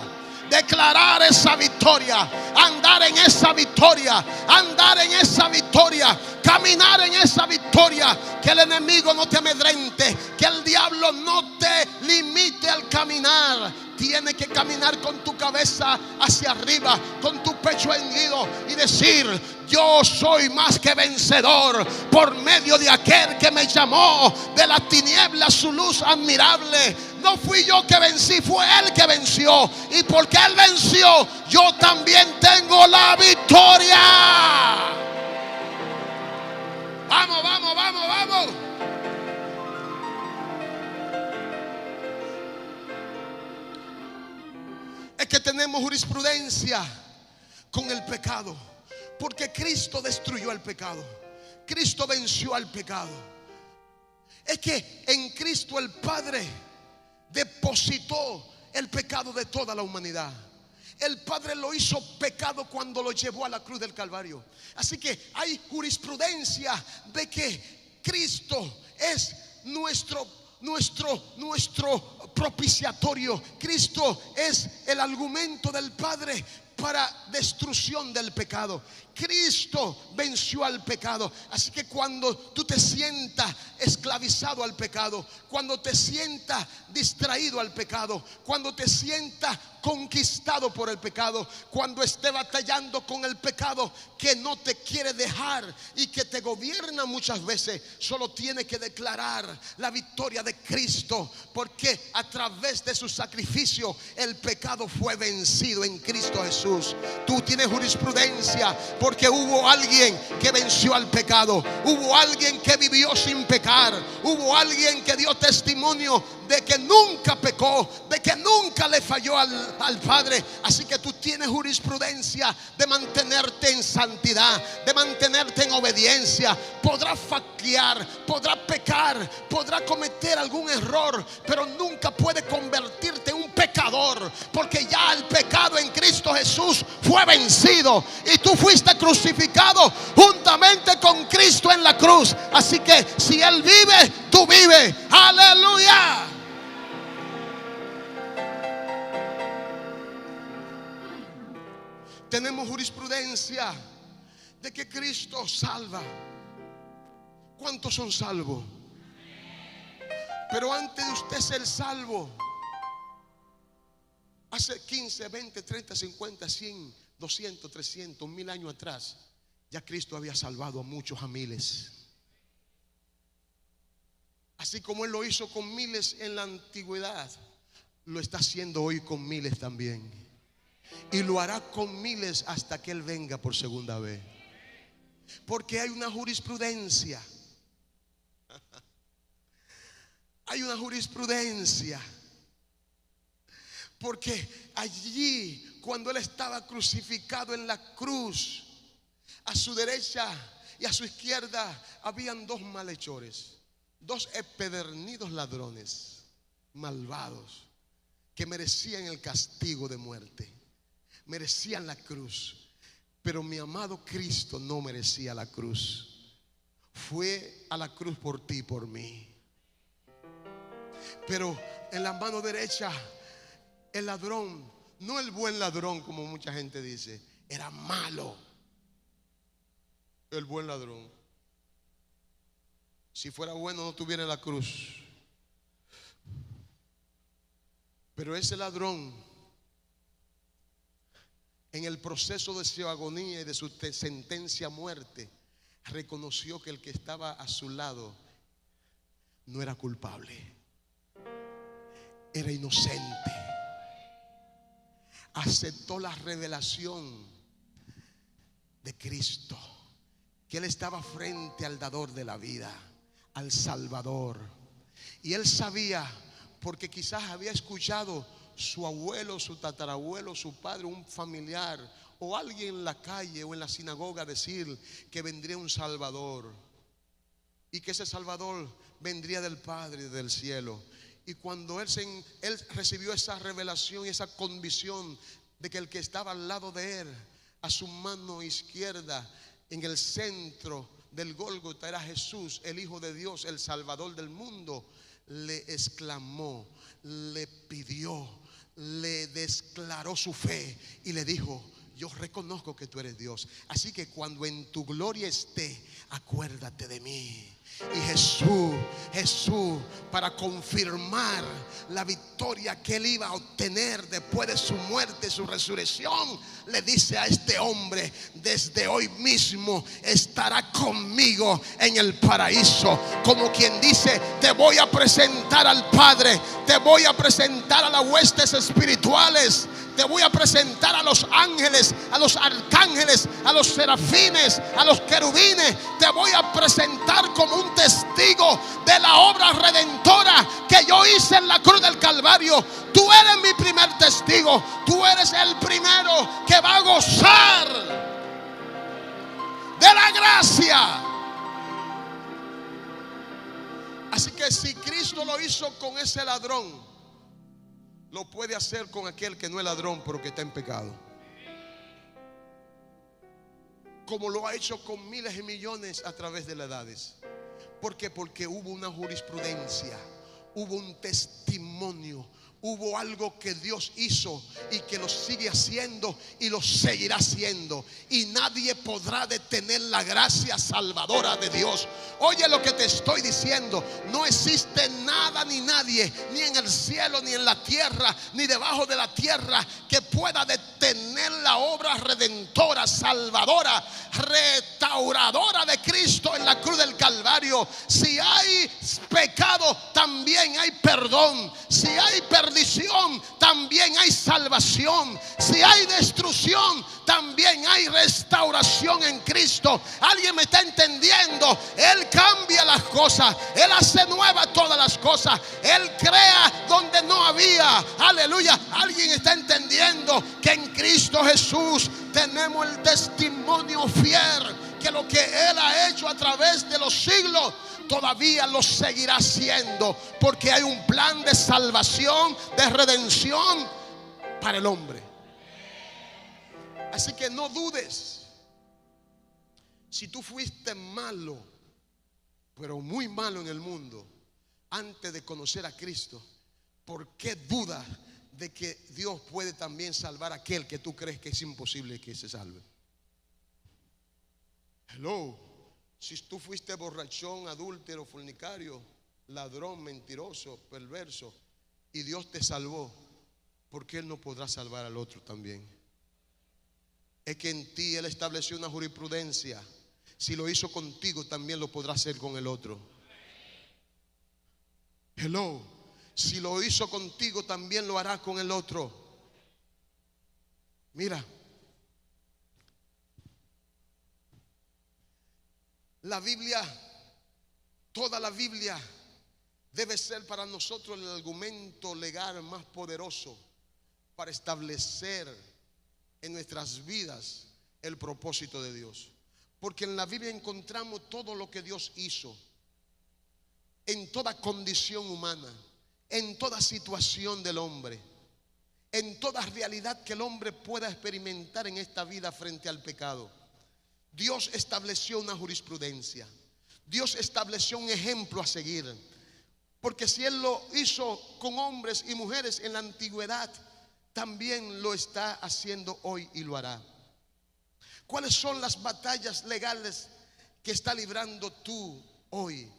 Declarar esa victoria. Andar en esa victoria. Andar en esa victoria. Caminar en esa victoria. Que el enemigo no te amedrente. Que el diablo no te limite al caminar. Tienes que caminar con tu cabeza hacia arriba, con tu pecho hendido y decir: yo soy más que vencedor por medio de aquel que me llamó de la tiniebla a su luz admirable. No fui yo que vencí, fue Él que venció. Y porque Él venció, yo también tengo la victoria. Vamos, vamos, vamos, vamos. Es que tenemos jurisprudencia con el pecado, porque Cristo destruyó el pecado. Cristo venció al pecado. Es que en Cristo el Padre depositó el pecado de toda la humanidad. El Padre lo hizo pecado cuando lo llevó a la cruz del Calvario. Así que hay jurisprudencia de que Cristo es nuestro propiciatorio. Cristo es el argumento del Padre para destrucción del pecado. Cristo venció al pecado. Así que cuando tú te sientas esclavizado al pecado, cuando te sientas distraído al pecado, cuando te sientas conquistado por el pecado, cuando estés batallando con el pecado que no te quiere dejar y que te gobierna muchas veces, solo tienes que declarar la victoria de Cristo, porque a través de su sacrificio el pecado fue vencido en Cristo Jesús. Tú tienes jurisprudencia porque hubo alguien que venció al pecado. Hubo alguien que vivió sin pecar. Hubo alguien que dio testimonio de que nunca pecó, de que nunca le falló al Padre. Así que tú tienes jurisprudencia de mantenerte en santidad, de mantenerte en obediencia. Podrás faquear, podrás pecar, podrás cometer algún error, pero nunca puedes convertirte en un pecador, porque ya el pecado en Cristo Jesús fue vencido y tú fuiste crucificado juntamente con Cristo en la cruz. Así que si Él vive, tú vives. Aleluya. Tenemos jurisprudencia de que Cristo salva. ¿Cuántos son salvos? Pero antes de usted ser salvo, hace 15, 20, 30, 50, 100, 200, 300, 1000 años atrás, ya Cristo había salvado a muchos, a miles. Así como Él lo hizo con miles en la antigüedad, lo está haciendo hoy con miles también. Y lo hará con miles hasta que Él venga por segunda vez. Porque hay una jurisprudencia. Hay una jurisprudencia. Porque allí, cuando Él estaba crucificado en la cruz, A su derecha y a su izquierda habían dos malhechores, dos empedernidos ladrones, malvados, que merecían el castigo de muerte, merecían la cruz. Pero mi amado Cristo no merecía la cruz. Fue a la cruz por ti y por mí. Pero en la mano derecha, el ladrón, no el buen ladrón como mucha gente dice, era malo. El buen ladrón, si fuera bueno, no tuviera la cruz. Pero ese ladrón, en el proceso de su agonía y de su sentencia a muerte, reconoció que el que estaba a su lado no era culpable, era inocente. Aceptó la revelación de Cristo, que él estaba frente al dador de la vida, al Salvador. Y él sabía, porque quizás había escuchado su abuelo, su tatarabuelo, su padre, un familiar o alguien en la calle o en la sinagoga decir que vendría un Salvador y que ese Salvador vendría del Padre del cielo. Y cuando él recibió esa revelación y esa convicción de que el que estaba al lado de él, a su mano izquierda, en el centro del Gólgota, era Jesús, el Hijo de Dios, el Salvador del mundo, le exclamó, le pidió, le declaró su fe y le dijo: yo reconozco que tú eres Dios, así que cuando en tu gloria esté, acuérdate de mí. Y Jesús, para confirmar la victoria que él iba a obtener después de su muerte, su resurrección, le dice a este hombre: desde hoy mismo estará conmigo en el paraíso. Como quien dice: te voy a presentar al Padre, te voy a presentar a las huestes espirituales, te voy a presentar a los ángeles, a los arcángeles, a los serafines, a los querubines. Te voy a presentar como un testigo de la obra redentora que yo hice en la cruz del Calvario. Tú eres mi primer testigo. Tú eres el primero que va a gozar de la gracia. Así que si Cristo lo hizo con ese ladrón, lo puede hacer con aquel que no es ladrón pero que está en pecado, como lo ha hecho con miles y millones a través de las edades. ¿Por qué? Porque hubo una jurisprudencia, hubo un testimonio, hubo algo que Dios hizo y que lo sigue haciendo y lo seguirá haciendo, y nadie podrá detener la gracia salvadora de Dios. Oye lo que te estoy diciendo: no existe nada ni nadie, ni en el cielo, ni en la tierra, ni debajo de la tierra, que pueda detener la obra redentora, salvadora, restauradora de Cristo en la cruz del Calvario. Si hay pecado, también hay perdón. Si hay perdición, también hay salvación. Si hay destrucción, también hay restauración en Cristo. ¿Alguien me está entendiendo? Él cambia las cosas, Él hace nuevas todas las cosas, Él crea donde no había. Aleluya. ¿Alguien está entendiendo que en Cristo Jesús tenemos el testimonio fiel, que lo que Él ha hecho a través de los siglos todavía lo seguirá haciendo? Porque hay un plan de salvación, de redención para el hombre. Así que no dudes. Si tú fuiste malo, pero muy malo en el mundo, antes de conocer a Cristo, ¿por qué dudas de que Dios puede también salvar a aquel que tú crees que es imposible que se salve? Hello. Si tú fuiste borrachón, adúltero, fornicario, ladrón, mentiroso, perverso, y Dios te salvó, ¿por qué Él no podrá salvar al otro también? Es que en ti Él estableció una jurisprudencia. Si lo hizo contigo, también lo podrá hacer con el otro. Hello. Si lo hizo contigo, también lo hará con el otro. Mira, la Biblia, toda la Biblia debe ser para nosotros el argumento legal más poderoso para establecer en nuestras vidas el propósito de Dios. Porque en la Biblia encontramos todo lo que Dios hizo, en toda condición humana, en toda situación del hombre, en toda realidad que el hombre pueda experimentar en esta vida frente al pecado. Dios estableció una jurisprudencia. Dios estableció un ejemplo a seguir. Porque si Él lo hizo con hombres y mujeres en la antigüedad, también lo está haciendo hoy y lo hará. ¿Cuáles son las batallas legales que está librando tú hoy?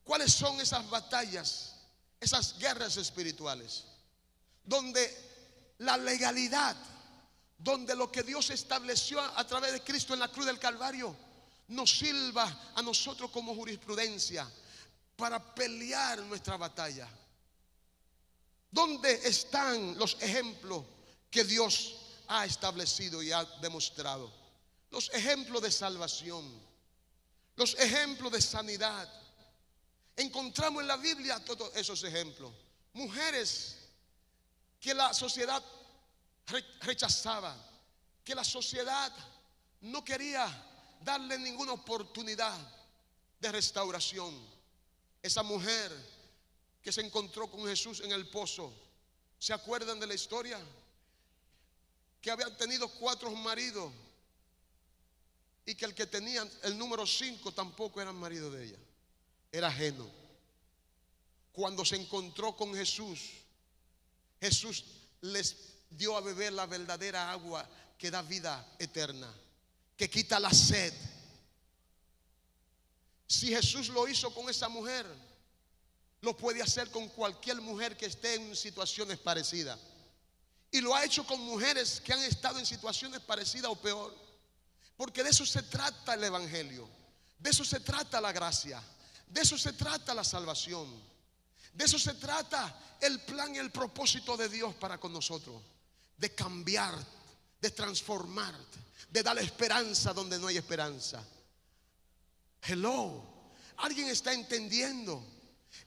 ¿Cuáles son esas batallas, esas guerras espirituales? Donde la legalidad, donde lo que Dios estableció a través de Cristo en la cruz del Calvario nos sirva a nosotros como jurisprudencia para pelear nuestra batalla. ¿Dónde están los ejemplos que Dios ha establecido y ha demostrado? Los ejemplos de salvación, los ejemplos de sanidad. Encontramos en la Biblia todos esos ejemplos. Mujeres que la sociedad rechazaba, que la sociedad no quería darle ninguna oportunidad de restauración. Esa mujer que se encontró con Jesús en el pozo, ¿se acuerdan de la historia? Que había tenido 4 maridos y que el que tenía el número 5 tampoco era marido de ella, era ajeno. Cuando se encontró con Jesús, Jesús les dio a beber la verdadera agua que da vida eterna, que quita la sed. Si Jesús lo hizo con esa mujer, lo puede hacer con cualquier mujer que esté en situaciones parecidas. Y lo ha hecho con mujeres que han estado en situaciones parecidas o peor. Porque de eso se trata el evangelio, de eso se trata la gracia, de eso se trata la salvación, de eso se trata el plan y el propósito de Dios para con nosotros. De cambiar, de transformar, de dar esperanza donde no hay esperanza. Hello, ¿alguien está entendiendo?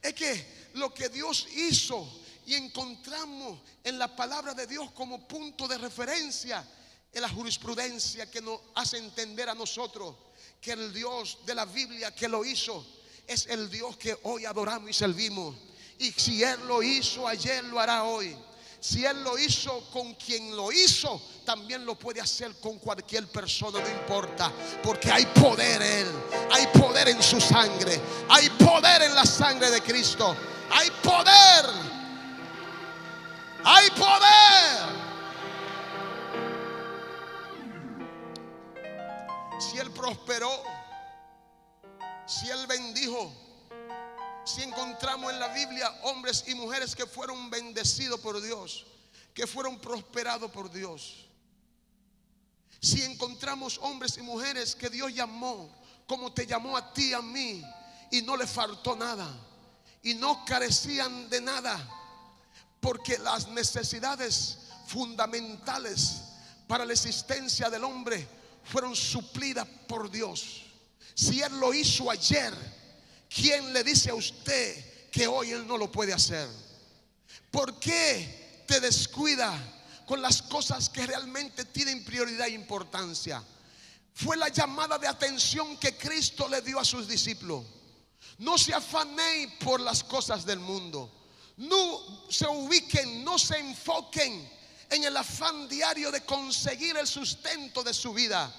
Es que lo que Dios hizo y encontramos en la palabra de Dios como punto de referencia en la jurisprudencia que nos hace entender a nosotros que el Dios de la Biblia que lo hizo es el Dios que hoy adoramos y servimos. Y si Él lo hizo ayer, lo hará hoy. Si Él lo hizo con quien lo hizo, también lo puede hacer con cualquier persona, no importa. Porque hay poder en Él, hay poder en su sangre, hay poder en la sangre de Cristo. Hay poder, hay poder. Si Él prosperó, si Él bendijo, si encontramos en la Biblia hombres y mujeres que fueron bendecidos por Dios, que fueron prosperados por Dios. Si encontramos hombres y mujeres que Dios llamó como te llamó a ti y a mí, y no le faltó nada, y no carecían de nada, porque las necesidades fundamentales para la existencia del hombre fueron suplidas por Dios. Si Él lo hizo ayer, ¿quién le dice a usted que hoy Él no lo puede hacer? ¿Por qué te descuida con las cosas que realmente tienen prioridad e importancia? Fue la llamada de atención que Cristo le dio a sus discípulos. No se afanen por las cosas del mundo. No se ubiquen, no se enfoquen en el afán diario de conseguir el sustento de su vida.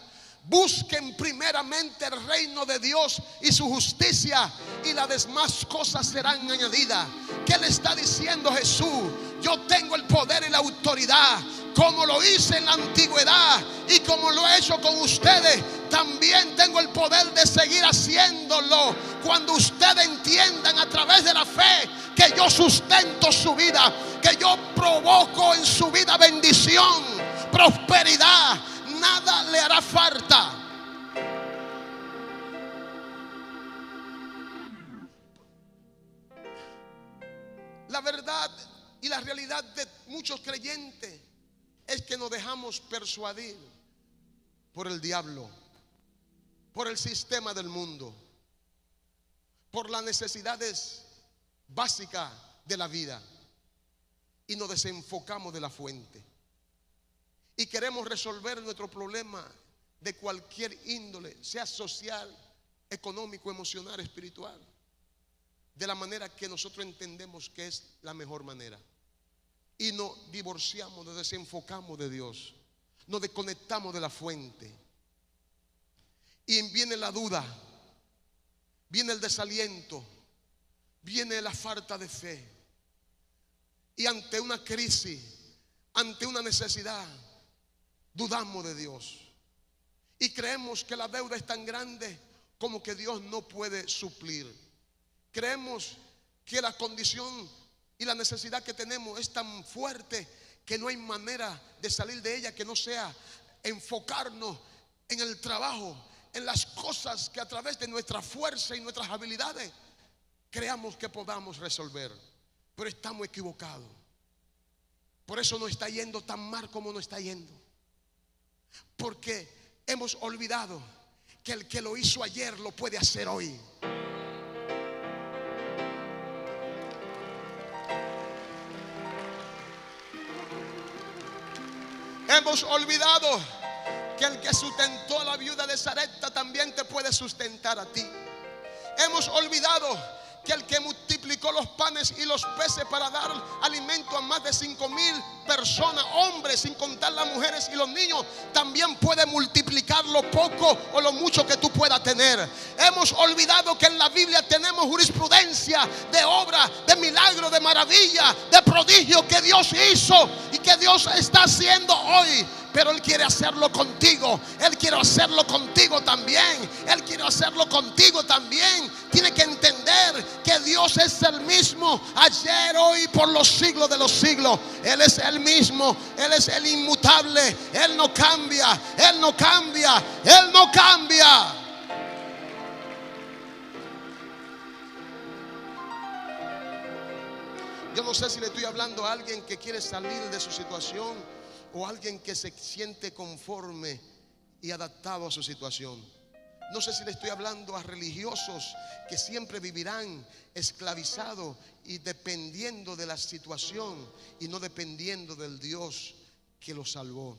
Busquen primeramente el reino de Dios y su justicia, y las demás cosas serán añadidas. ¿Qué le está diciendo Jesús? Yo tengo el poder y la autoridad, como lo hice en la antigüedad y como lo he hecho con ustedes. También tengo el poder de seguir haciéndolo cuando ustedes entiendan a través de la fe que yo sustento su vida, que yo provoco en su vida bendición, prosperidad. Nada le hará falta. La verdad y la realidad de muchos creyentes es que nos dejamos persuadir por el diablo, por el sistema del mundo, por las necesidades básicas de la vida, y nos desenfocamos de la fuente. Y queremos resolver nuestro problema de cualquier índole, sea social, económico, emocional, espiritual, de la manera que nosotros entendemos que es la mejor manera. Y nos divorciamos, nos desenfocamos de Dios, nos desconectamos de la fuente. Y viene la duda, viene el desaliento, viene la falta de fe. Y ante una crisis, ante una necesidad, dudamos de Dios. Y creemos que la deuda es tan grande como que Dios no puede suplir. Creemos que la condición y la necesidad que tenemos es tan fuerte que no hay manera de salir de ella que no sea enfocarnos en el trabajo, en las cosas que a través de nuestra fuerza y nuestras habilidades creamos que podamos resolver. Pero estamos equivocados. Por eso no está yendo tan mal como no está yendo. Porque hemos olvidado que el que lo hizo ayer lo puede hacer hoy. Hemos olvidado que el que sustentó a la viuda de Sarepta también te puede sustentar a ti. Hemos olvidado que el que multiplicó los panes y los peces para dar alimento a más de 5,000 personas, hombres, sin contar las mujeres y los niños, también puede multiplicar lo poco o lo mucho que tú puedas tener. Hemos olvidado que en la Biblia tenemos jurisprudencia de obra, de milagro, de maravilla, de prodigio que Dios hizo y que Dios está haciendo hoy. Pero Él quiere hacerlo contigo. Él quiere hacerlo contigo también. Él quiere hacerlo contigo también. Tiene que entender que Dios es el mismo ayer, hoy, por los siglos de los siglos. Él es el mismo. Él es el inmutable. Él no cambia. Él no cambia. Él no cambia. Yo no sé si le estoy hablando a alguien que quiere salir de su situación o alguien que se siente conforme y adaptado a su situación. No sé si le estoy hablando a religiosos que siempre vivirán esclavizados y dependiendo de la situación y no dependiendo del Dios que los salvó.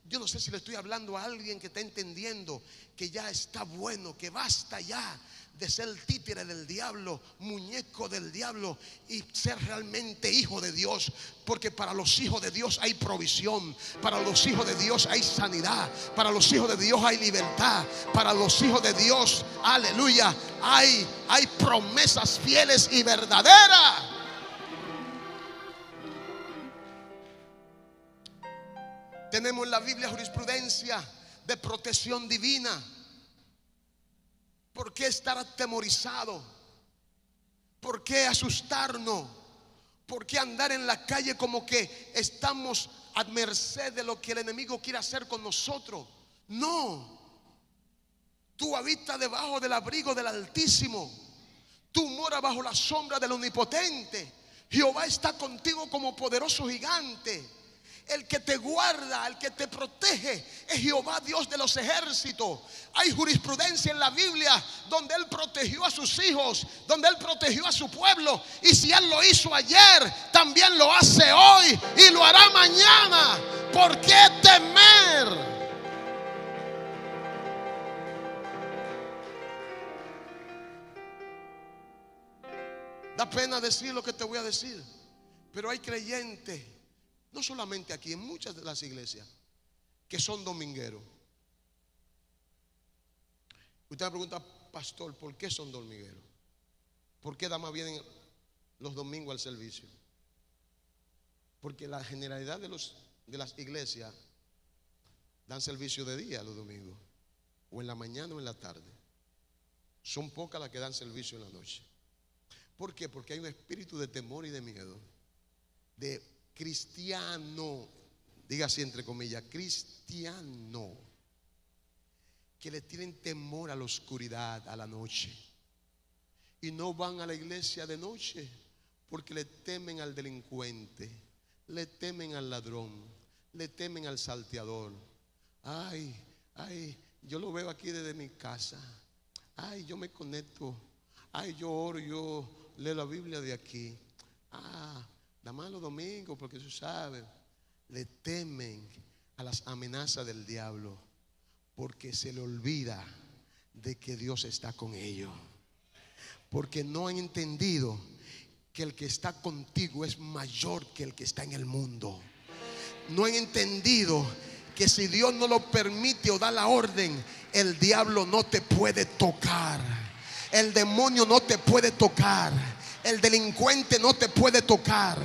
Yo no sé si le estoy hablando a alguien que está entendiendo que ya está bueno, que basta ya de ser títere del diablo, muñeco del diablo, y ser realmente hijo de Dios. Porque para los hijos de Dios hay provisión, para los hijos de Dios hay sanidad, para los hijos de Dios hay libertad, para los hijos de Dios, aleluya, hay promesas fieles y verdaderas. Tenemos en la Biblia jurisprudencia de protección divina. ¿Por qué estar atemorizado? ¿Por qué asustarnos? ¿Por qué andar en la calle como que estamos a merced de lo que el enemigo quiere hacer con nosotros? No. Tú habitas debajo del abrigo del Altísimo. Tú moras bajo la sombra del Omnipotente. Jehová está contigo como poderoso gigante. El que te guarda, el que te protege es Jehová, Dios de los ejércitos. Hay jurisprudencia en la Biblia donde Él protegió a sus hijos, donde Él protegió a su pueblo. Y si Él lo hizo ayer, también lo hace hoy y lo hará mañana. ¿Por qué temer? Da pena decir lo que te voy a decir, pero hay creyentes, no solamente aquí, en muchas de las iglesias, que son domingueros. Usted me pregunta, pastor, ¿por qué son domingueros? ¿Por qué damas vienen los domingos al servicio? Porque la generalidad de las iglesias dan servicio de día los domingos, o en la mañana o en la tarde. Son pocas las que dan servicio en la noche. ¿Por qué? Porque hay un espíritu de temor y de miedo, de cristiano, diga así entre comillas, cristiano, que le tienen temor a la oscuridad, a la noche, y no van a la iglesia de noche porque le temen al delincuente, le temen al ladrón, le temen al salteador. Ay, yo lo veo aquí desde mi casa. Ay, yo me conecto. Ay, yo oro, yo leo la Biblia de aquí. Nada más los domingos, porque tú sabes, le temen a las amenazas del diablo. Porque se le olvida de que Dios está con ellos. Porque no han entendido que el que está contigo es mayor que el que está en el mundo. No han entendido que si Dios no lo permite o da la orden, el diablo no te puede tocar, el demonio no te puede tocar, el delincuente no te puede tocar,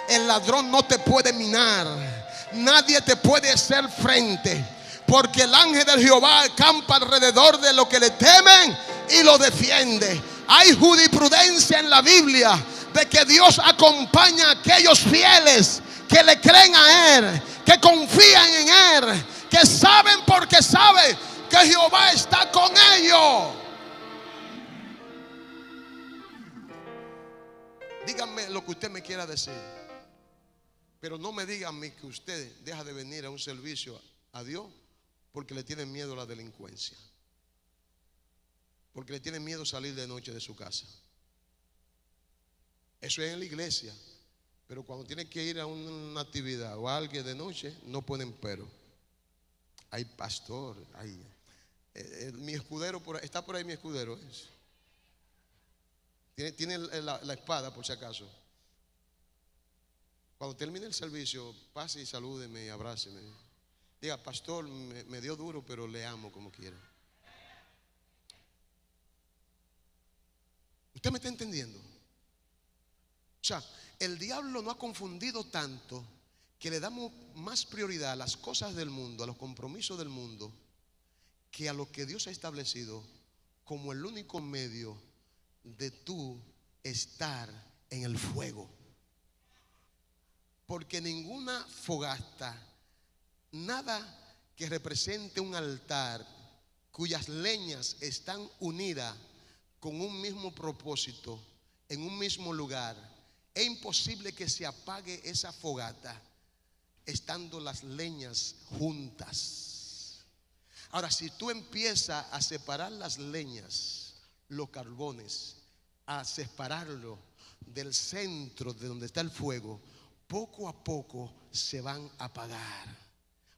el ladrón no te puede minar, nadie te puede hacer frente, porque el ángel de Jehová acampa alrededor de los que le temen y lo defiende. Hay jurisprudencia en la Biblia de que Dios acompaña a aquellos fieles que le creen a Él, que confían en Él, que saben porque saben que Jehová está con ellos. Díganme lo que usted me quiera decir, pero no me digan a mí que usted deja de venir a un servicio a Dios porque le tiene miedo a la delincuencia, porque le tiene miedo salir de noche de su casa. Eso es en la iglesia. Pero cuando tiene que ir a una actividad o a alguien de noche, no ponen pero. Hay pastor, hay, mi escudero, está por ahí mi escudero. Tiene la espada por si acaso. Cuando termine el servicio, pase y salúdeme y abráceme. Diga, pastor, me dio duro, pero le amo como quiera. ¿Usted me está entendiendo? O sea, el diablo no ha confundido tanto que le damos más prioridad a las cosas del mundo, a los compromisos del mundo, que a lo que Dios ha establecido como el único medio de tú estar en el fuego. Porque ninguna fogata, nada que represente un altar cuyas leñas están unidas con un mismo propósito, en un mismo lugar, es imposible que se apague esa fogata estando las leñas juntas. Ahora, si tú empiezas a separar las leñas, los carbones, a separarlo del centro de donde está el fuego, poco a poco se van a apagar.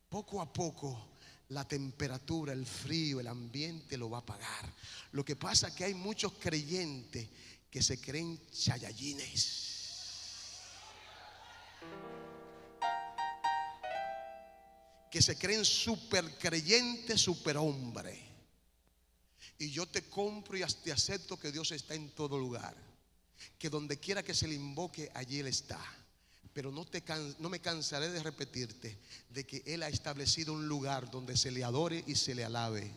Poco a poco la temperatura, el frío, el ambiente lo va a apagar. Lo que pasa es que hay muchos creyentes que se creen chayallines, que se creen super creyentes, super hombre. Y yo te compro y te acepto que Dios está en todo lugar, que donde quiera que se le invoque, allí Él está. Pero no me cansaré de repetirte de que Él ha establecido un lugar donde se le adore y se le alabe.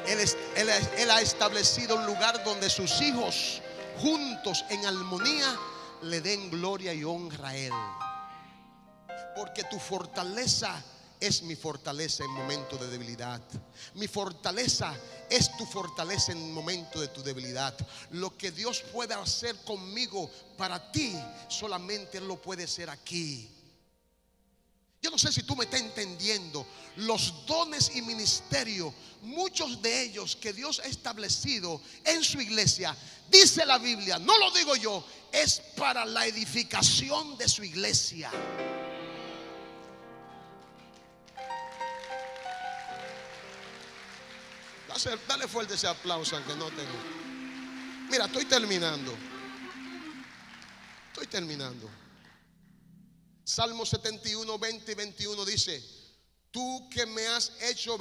Él ha establecido un lugar donde sus hijos juntos en armonía le den gloria y honra a Él. Porque tu fortaleza es mi fortaleza en momentos de debilidad. Mi fortaleza es tu fortaleza en momentos de tu debilidad. Lo que Dios puede hacer conmigo para ti, solamente Él lo puede hacer aquí. Yo no sé si tú me estás entendiendo. Los dones y ministerios, muchos de ellos que Dios ha establecido en su iglesia, dice la Biblia, no lo digo yo, es para la edificación de su iglesia. Dale fuerte ese aplauso aunque no tengo. Mira, estoy terminando. Salmo 71, 20 y 21 dice: tú que me has hecho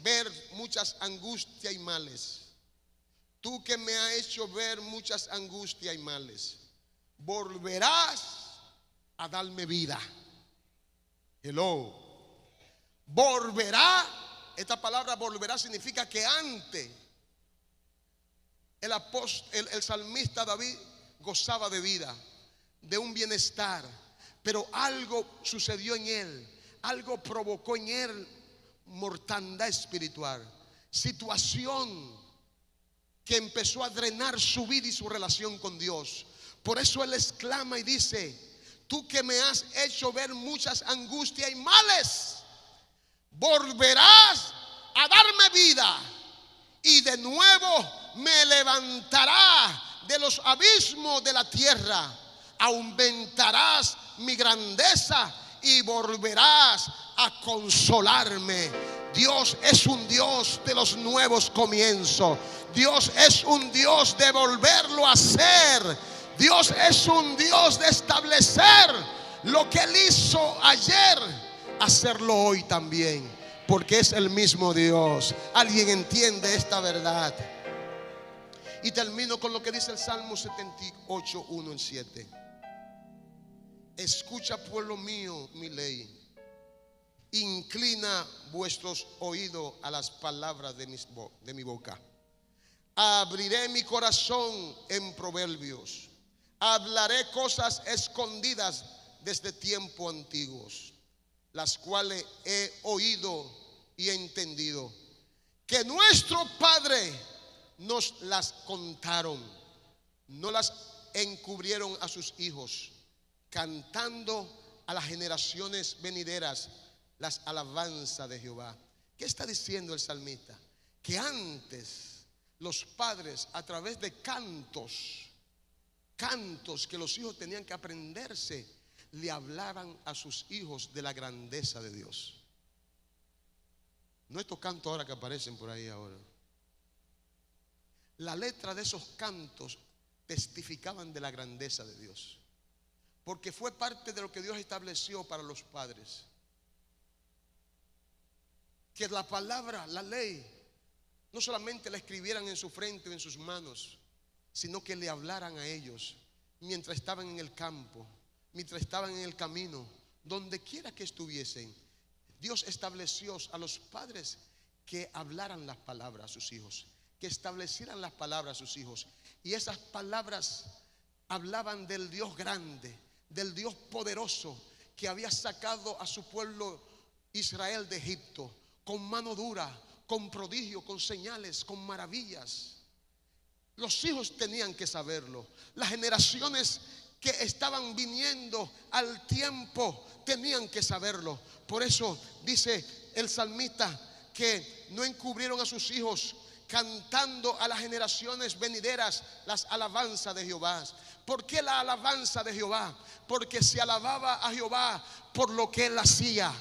ver muchas angustias y males, tú que me has hecho ver muchas angustias y males, volverás a darme vida. Hello. Volverá. Esta palabra volverá significa que antes el salmista David gozaba de vida, de un bienestar, pero algo sucedió en él, algo provocó en él mortandad espiritual, situación que empezó a drenar su vida y su relación con Dios. Por eso él exclama y dice: tú que me has hecho ver muchas angustias y males, volverás a darme vida y de nuevo me levantará de los abismos de la tierra. Aumentarás mi grandeza y volverás a consolarme. Dios es un Dios de los nuevos comienzos. Dios es un Dios de volverlo a hacer. Dios es un Dios de establecer lo que Él hizo ayer, hacerlo hoy también, porque es el mismo Dios. ¿Alguien entiende esta verdad? Y termino con lo que dice el Salmo 78, 1 en 7. Escucha, pueblo mío, mi ley. Inclina vuestros oídos a las palabras de mi boca. Abriré mi corazón en proverbios. Hablaré cosas escondidas desde tiempos antiguos, las cuales he oído y he entendido, que nuestro Padre nos las contaron, no las encubrieron a sus hijos, cantando a las generaciones venideras las alabanzas de Jehová. ¿Qué está diciendo el salmista? Que antes los padres, a través de cantos que los hijos tenían que aprenderse, le hablaban a sus hijos de la grandeza de Dios. No estos cantos ahora que aparecen por ahí ahora. La letra de esos cantos testificaban de la grandeza de Dios, porque fue parte de lo que Dios estableció para los padres. Que la palabra, la ley, no solamente la escribieran en su frente o en sus manos, sino que le hablaran a ellos mientras estaban en el campo, mientras estaban en el camino, donde quiera que estuviesen. Dios estableció a los padres que hablaran las palabras a sus hijos, que establecieran las palabras a sus hijos. Y esas palabras hablaban del Dios grande, del Dios poderoso, que había sacado a su pueblo Israel de Egipto, con mano dura, con prodigio, con señales, con maravillas. Los hijos tenían que saberlo. Las generaciones que estaban viniendo al tiempo tenían que saberlo. Por eso dice el salmista que no encubrieron a sus hijos, cantando a las generaciones venideras las alabanzas de Jehová. ¿Por qué la alabanza de Jehová? Porque se alababa a Jehová por lo que Él hacía.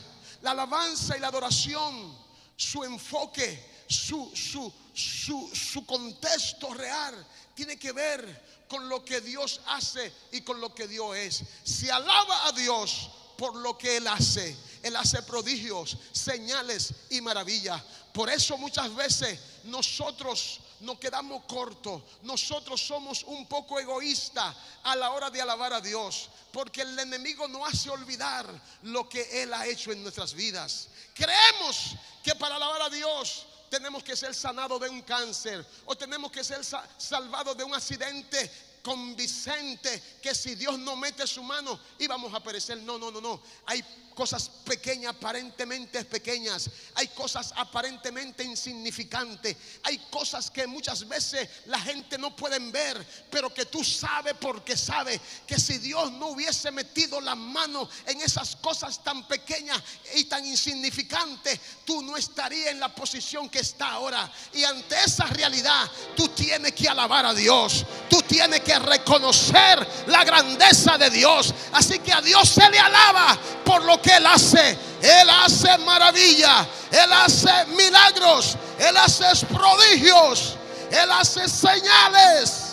La alabanza y la adoración, su enfoque, su contexto real tiene que ver con lo que Dios hace y con lo que Dios es. Se alaba a Dios por lo que Él hace. Él hace prodigios, señales y maravillas. Por eso muchas veces nosotros nos quedamos cortos. Nosotros somos un poco egoístas a la hora de alabar a Dios, porque el enemigo nos hace olvidar lo que Él ha hecho en nuestras vidas. Creemos que para alabar a Dios tenemos que ser sanados de un cáncer, o tenemos que ser salvados de un accidente convincente, que si Dios no mete su mano íbamos a perecer. No. Hay cosas pequeñas, aparentemente pequeñas. Hay cosas aparentemente insignificantes. Hay cosas que muchas veces la gente no puede ver, pero que tú sabes, porque sabes que si Dios no hubiese metido la mano en esas cosas tan pequeñas y tan insignificantes, tú no estarías en la posición que está ahora. Y ante esa realidad tú tienes que alabar a Dios. Tú tienes que reconocer la grandeza de Dios. Así que a Dios se le alaba por lo que Él hace. Él hace maravillas, Él hace milagros, Él hace prodigios, Él hace señales.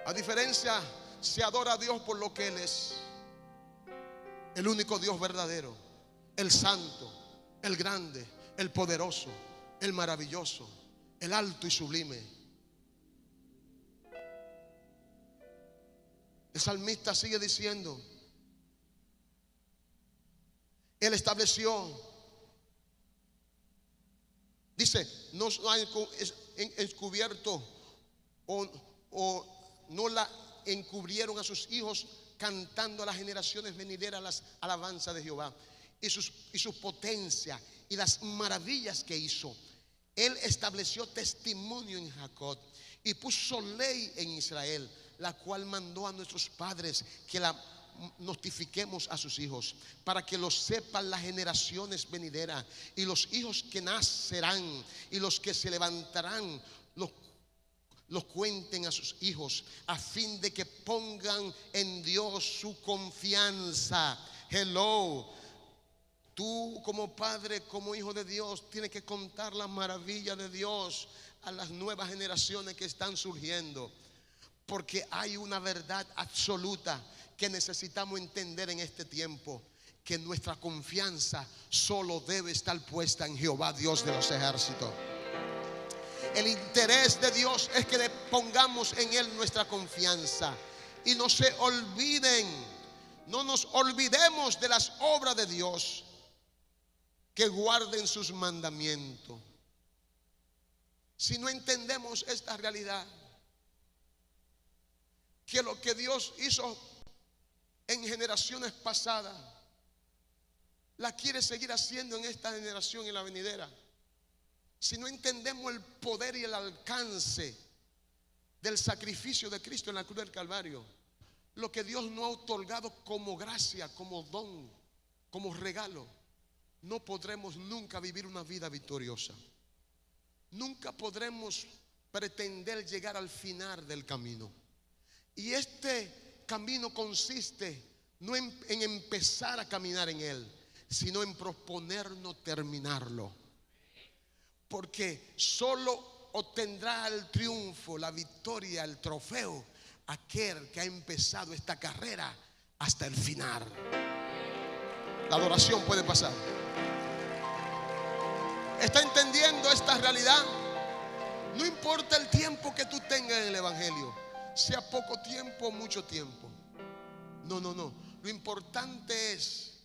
A diferencia, se adora a Dios por lo que Él es: el único Dios verdadero, el santo, el grande, el poderoso, el maravilloso, el alto y sublime. El salmista sigue diciendo: Él estableció, dice, no ha encubierto o no la encubrieron a sus hijos, cantando a las generaciones venideras las alabanzas de Jehová y su potencia y las maravillas que hizo. Él estableció testimonio en Jacob y puso ley en Israel, la cual mandó a nuestros padres que la notifiquemos a sus hijos, para que lo sepan las generaciones venideras y los hijos que nacerán y los que se levantarán, los cuenten a sus hijos, a fin de que pongan en Dios su confianza. Hello. Tú como padre, como hijo de Dios, tienes que contar las maravillas de Dios a las nuevas generaciones que están surgiendo. Porque hay una verdad absoluta que necesitamos entender en este tiempo: que nuestra confianza solo debe estar puesta en Jehová, Dios de los ejércitos. El interés de Dios es que le pongamos en Él nuestra confianza. Y no se olviden, no nos olvidemos de las obras de Dios, que guarden sus mandamientos. Si no entendemos esta realidad, que lo que Dios hizo en generaciones pasadas, la quiere seguir haciendo en esta generación y la venidera. Si no entendemos el poder y el alcance del sacrificio de Cristo en la cruz del Calvario, lo que Dios nos ha otorgado como gracia, como don, como regalo, no podremos nunca vivir una vida victoriosa. Nunca podremos pretender llegar al final del camino. Y este camino consiste no en empezar a caminar en él, sino en proponernos terminarlo. Porque solo obtendrá el triunfo, la victoria, el trofeo, aquel que ha empezado esta carrera hasta el final. La adoración puede pasar. ¿Está entendiendo esta realidad? No importa el tiempo que tú tengas en el evangelio, sea poco tiempo o mucho tiempo. No. Lo importante es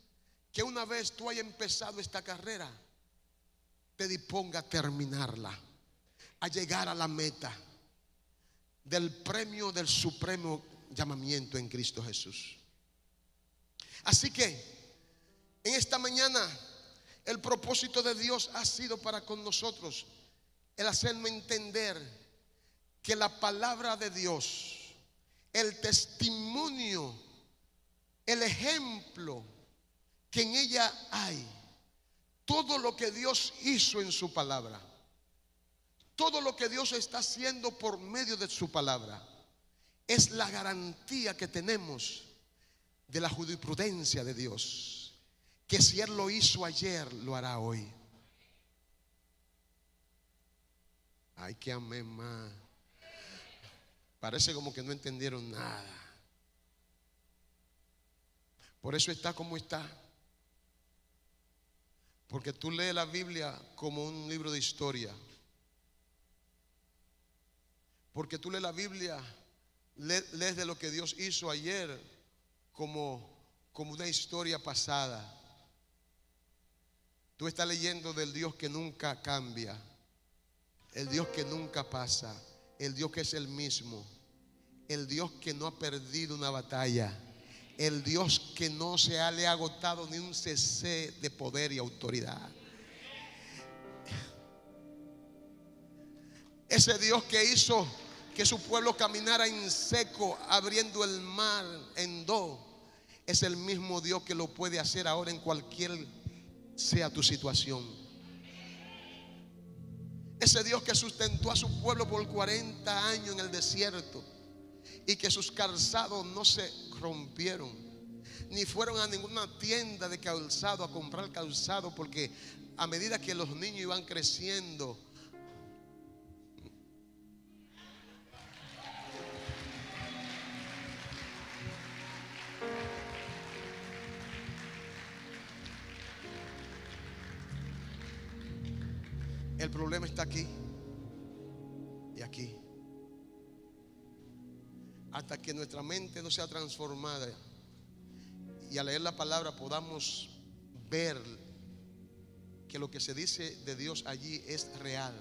que una vez tú hayas empezado esta carrera, te disponga a terminarla, a llegar a la meta del premio del supremo llamamiento en Cristo Jesús. Así que en esta mañana el propósito de Dios ha sido para con nosotros el hacerme entender que la palabra de Dios, el testimonio, el ejemplo que en ella hay, todo lo que Dios hizo en su palabra, todo lo que Dios está haciendo por medio de su palabra, es la garantía que tenemos de la jurisprudencia de Dios. Que si Él lo hizo ayer, lo hará hoy. Ay, que amén más. Parece como que no entendieron nada. Por eso está como está. Porque tú lees la Biblia como un libro de historia. Porque tú lees la Biblia, lees de lo que Dios hizo ayer como una historia pasada. Tú estás leyendo del Dios que nunca cambia, el Dios que nunca pasa, el Dios que es el mismo, el Dios que no ha perdido una batalla, el Dios que no se le ha agotado ni un cese de poder y autoridad. Ese Dios que hizo que su pueblo caminara en seco, abriendo el mar en dos, es el mismo Dios que lo puede hacer ahora en cualquier sea tu situación. Ese Dios que sustentó a su pueblo por 40 años en el desierto y que sus calzados no se rompieron, ni fueron a ninguna tienda de calzado a comprar calzado, porque a medida que los niños iban creciendo, el problema está aquí y aquí. Hasta que nuestra mente no sea transformada y al leer la palabra podamos ver que lo que se dice de Dios allí es real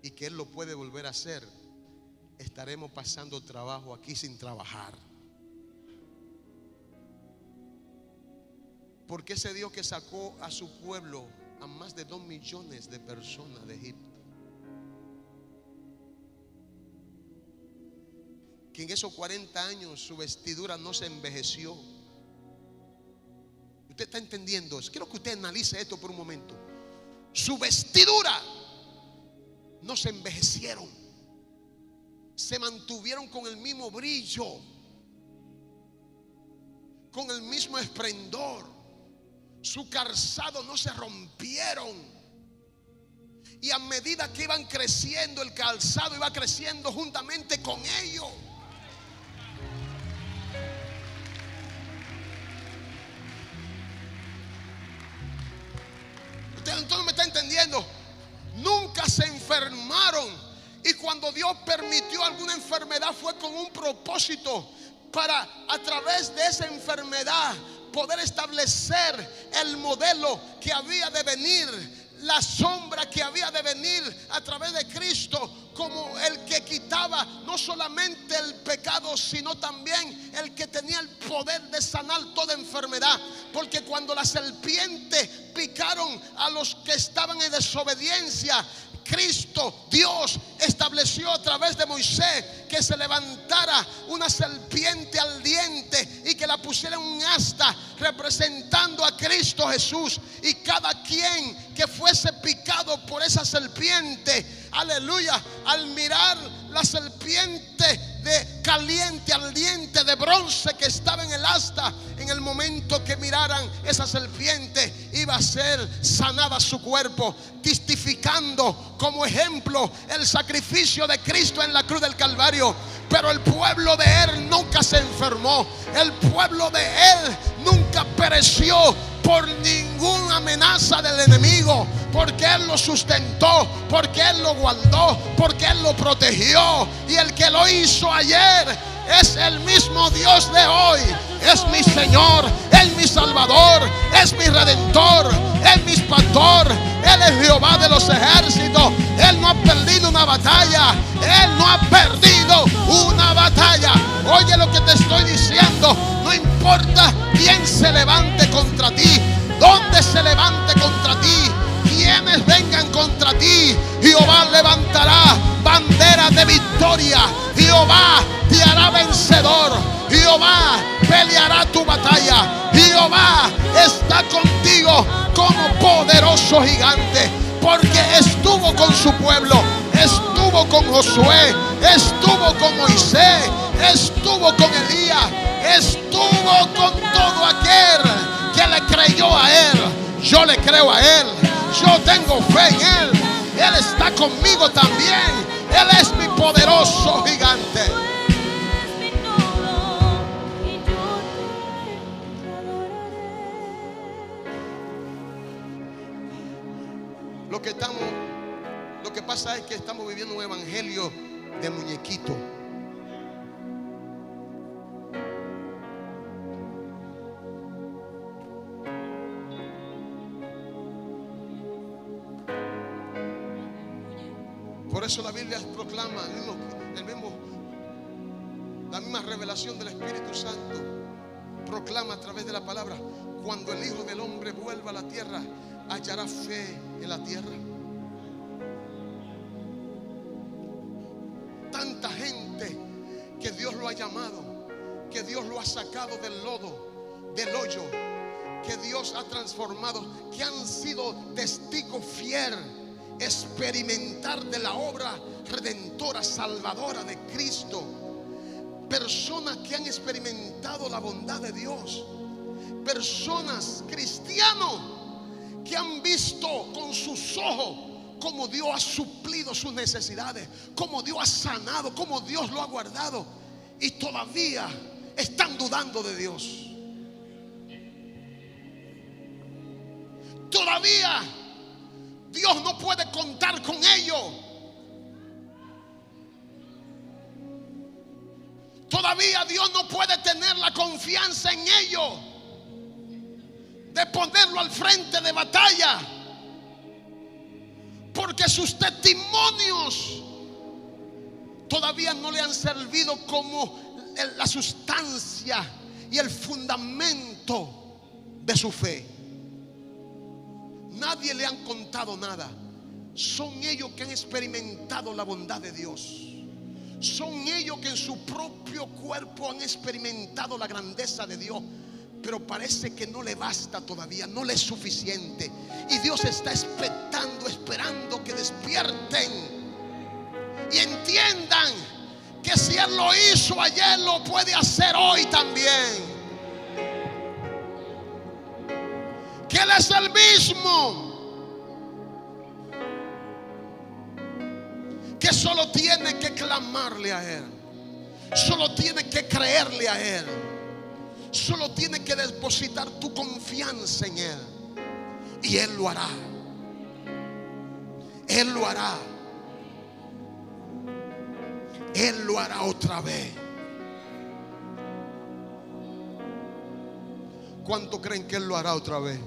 y que Él lo puede volver a hacer, estaremos pasando trabajo aquí sin trabajar. Porque ese Dios que sacó a su pueblo, a más de 2 millones de personas de Egipto, que en esos 40 años su vestidura no se envejeció. Usted está entendiendo eso. Quiero que usted analice esto por un momento. Su vestidura no se envejecieron. se mantuvieron con el mismo brillo, con el mismo esplendor. Su calzado no se rompieron. Y a medida que iban creciendo, el calzado iba creciendo juntamente con ellos. Usted no me está entendiendo. Nunca se enfermaron. Y cuando Dios permitió alguna enfermedad, fue con un propósito, para a través de esa enfermedad poder establecer el modelo que había de venir, la sombra que había de venir a través de Cristo, como el que quitaba no solamente el pecado, sino también el que tenía el poder de sanar toda enfermedad. Porque cuando la serpiente picaron a los que estaban en desobediencia, Cristo, Dios, estableció a través de Moisés que se levantara una serpiente ardiente y que la pusiera en un asta representando a Cristo Jesús. Y cada quien que fuese picado por esa serpiente, aleluya, al mirar la serpiente de caliente, ardiente, de bronce que estaba en el asta, en el momento que miraran esa serpiente, iba a ser sanada su cuerpo, testificando como ejemplo el sacrificio de Cristo en la cruz del Calvario. Pero el pueblo de Él nunca se enfermó. El pueblo de Él nunca pereció por ninguna amenaza del enemigo, porque Él lo sustentó, porque Él lo guardó, porque Él lo protegió. Y el que lo hizo ayer es el mismo Dios de hoy. Es mi Señor, es mi Salvador, es mi Redentor, es mi pastor. Él es Jehová de los ejércitos. Él no ha perdido una batalla. Él no ha perdido una batalla. Oye lo que te estoy diciendo. No importa quién se levante contra ti, dónde se levante contra ti, quienes vengan contra ti, Jehová levantará bandera de victoria. Jehová te hará vencedor. Jehová peleará tu batalla. Jehová está contigo como poderoso gigante, porque estuvo con su pueblo, estuvo con Josué, estuvo con Moisés, estuvo con Elías, estuvo con todo aquel que le creyó a Él. Yo le creo a Él, yo tengo fe en Él. Él está conmigo también. Él es mi poderoso gigante. Lo que pasa es que estamos viviendo un evangelio de muñequito. Por eso la Biblia proclama la misma revelación del Espíritu Santo. Proclama a través de la palabra: cuando el Hijo del Hombre vuelva a la tierra, hallará fe en la tierra. Tanta gente que Dios lo ha llamado, que Dios lo ha sacado del lodo, del hoyo, que Dios ha transformado, que han sido testigos fieles, experimentar de la obra redentora, salvadora de Cristo. Personas que han experimentado la bondad de Dios. Personas, cristianos, que han visto con sus ojos cómo Dios ha suplido sus necesidades, cómo Dios ha sanado, cómo Dios lo ha guardado, y todavía están dudando de Dios. Todavía Dios no puede contar con ellos. Todavía Dios no puede tener la confianza en ellos de ponerlo al frente de batalla, porque sus testimonios todavía no le han servido como la sustancia y el fundamento de su fe. Nadie le han contado nada. Son ellos que han experimentado la bondad de Dios. Son ellos que en su propio cuerpo han experimentado la grandeza de Dios. Pero parece que no le basta todavía, no le es suficiente. Y Dios está esperando que despierten y entiendan que si Él lo hizo ayer, lo puede hacer hoy también. Que Él es el mismo, que solo tiene que clamarle a Él, solo tiene que creerle a Él, solo tiene que depositar tu confianza en Él, y Él lo hará. Él lo hará. Él lo hará otra vez. ¿Cuánto creen que Él lo hará otra vez?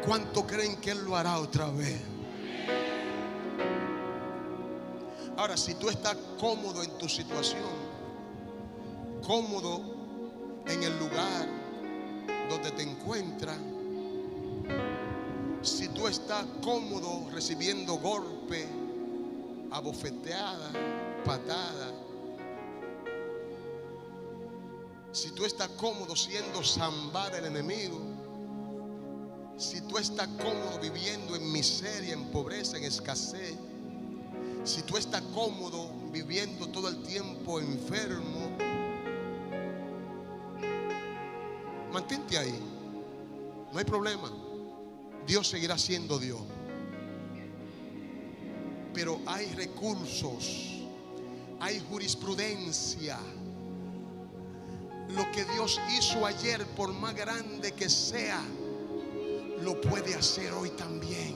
¿Cuánto creen que Él lo hará otra vez? Ahora, si tú estás cómodo en tu situación, cómodo en el lugar donde te encuentras, si tú estás cómodo recibiendo golpes, abofeteadas, patadas, si tú estás cómodo siendo zambada del enemigo, si tú estás cómodo viviendo en miseria, en pobreza, en escasez, si tú estás cómodo viviendo todo el tiempo enfermo, mantente ahí, no hay problema. Dios seguirá siendo Dios. Pero hay recursos, hay jurisprudencia. Lo que Dios hizo ayer, por más grande que sea, lo puede hacer hoy también.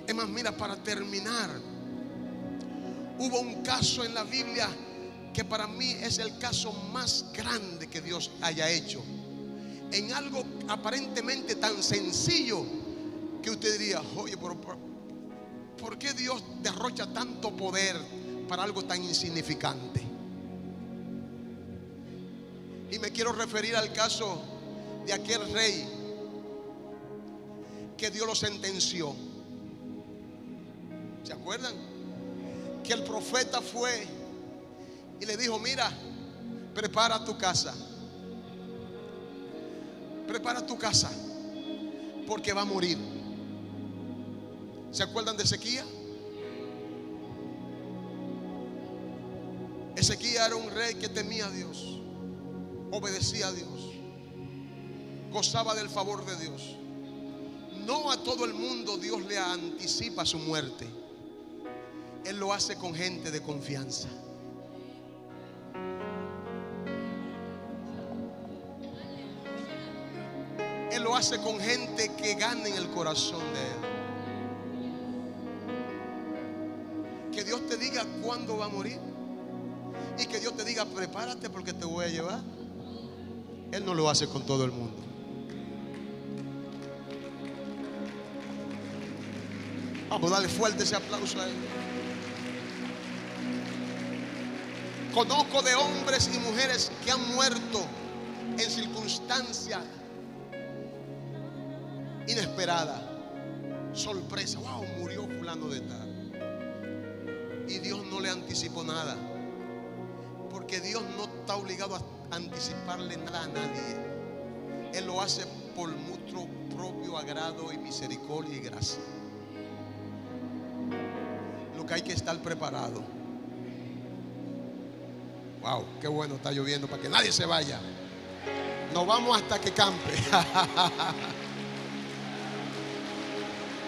Es más, mira, para terminar, hubo un caso en la Biblia que para mí es el caso más grande que Dios haya hecho, en algo aparentemente tan sencillo que usted diría: oye, pero ¿por qué Dios derrocha tanto poder para algo tan insignificante? Y me quiero referir al caso de aquel rey que Dios lo sentenció. ¿Se acuerdan? Que el profeta fue y le dijo: mira, prepara tu casa. Prepara tu casa, porque va a morir. ¿Se acuerdan de Ezequías? Ezequías era un rey que temía a Dios, obedecía a Dios, gozaba del favor de Dios. No a todo el mundo Dios le anticipa su muerte. Él lo hace con gente de confianza. Él lo hace con gente que gana en el corazón de Él. Que Dios te diga cuándo va a morir, y que Dios te diga: prepárate porque te voy a llevar. Él no lo hace con todo el mundo. Vamos a darle fuerte ese aplauso a Él. Conozco de hombres y mujeres que han muerto en circunstancias inesperadas. Sorpresa: wow, murió fulano de tal. Y Dios no le anticipó nada, porque Dios no está obligado a anticiparle nada a nadie. Él lo hace por mucho propio agrado y misericordia y gracia. Lo que hay que estar preparado. Wow, qué bueno, está lloviendo, para que nadie se vaya. Nos vamos hasta que campe.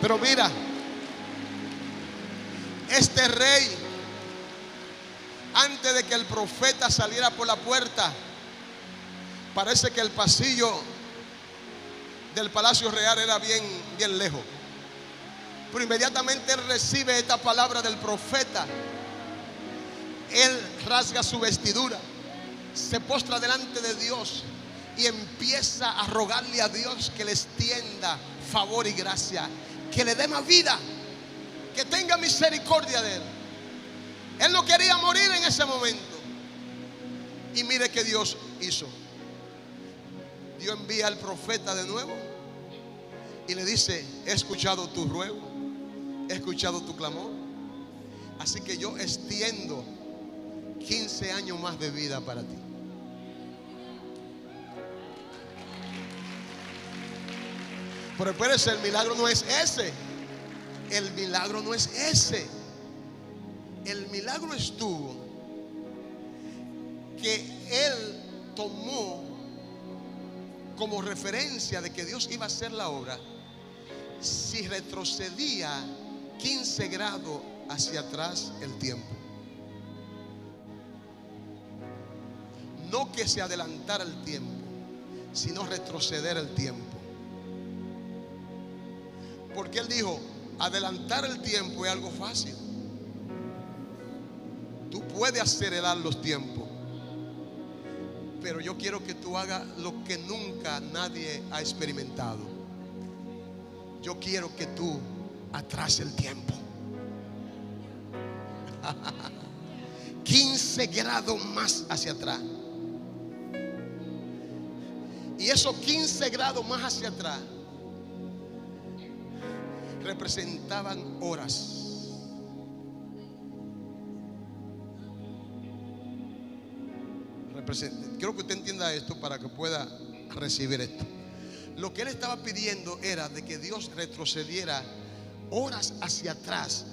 Pero mira, este rey, antes de que el profeta saliera por la puerta, parece que el pasillo del palacio real era bien lejos. Pero inmediatamente él recibe esta palabra del profeta. Él rasga su vestidura, se postra delante de Dios y empieza a rogarle a Dios que le extienda favor y gracia, que le dé más vida, que tenga misericordia de él. Él no quería morir en ese momento. Y mire que Dios hizo. Dios envía al profeta de nuevo y le dice: he escuchado tu ruego, he escuchado tu clamor, así que yo extiendo 15 años más de vida para ti. Pero espérese, el milagro no es ese. el milagro no es ese. El milagro estuvo que él tomó como referencia de que Dios iba a hacer la obra si retrocedía 15 grados hacia atrás el tiempo. No que se adelantara el tiempo, sino retroceder el tiempo. Porque él dijo, adelantar el tiempo es algo fácil. Tú puedes acelerar los tiempos, pero yo quiero que tú hagas lo que nunca nadie ha experimentado. Yo quiero que tú atrases el tiempo. 15 grados más hacia atrás. Y esos 15 grados más hacia atrás representaban horas. Quiero que usted entienda esto para que pueda recibir esto. Lo que él estaba pidiendo era de que Dios retrocediera horas hacia atrás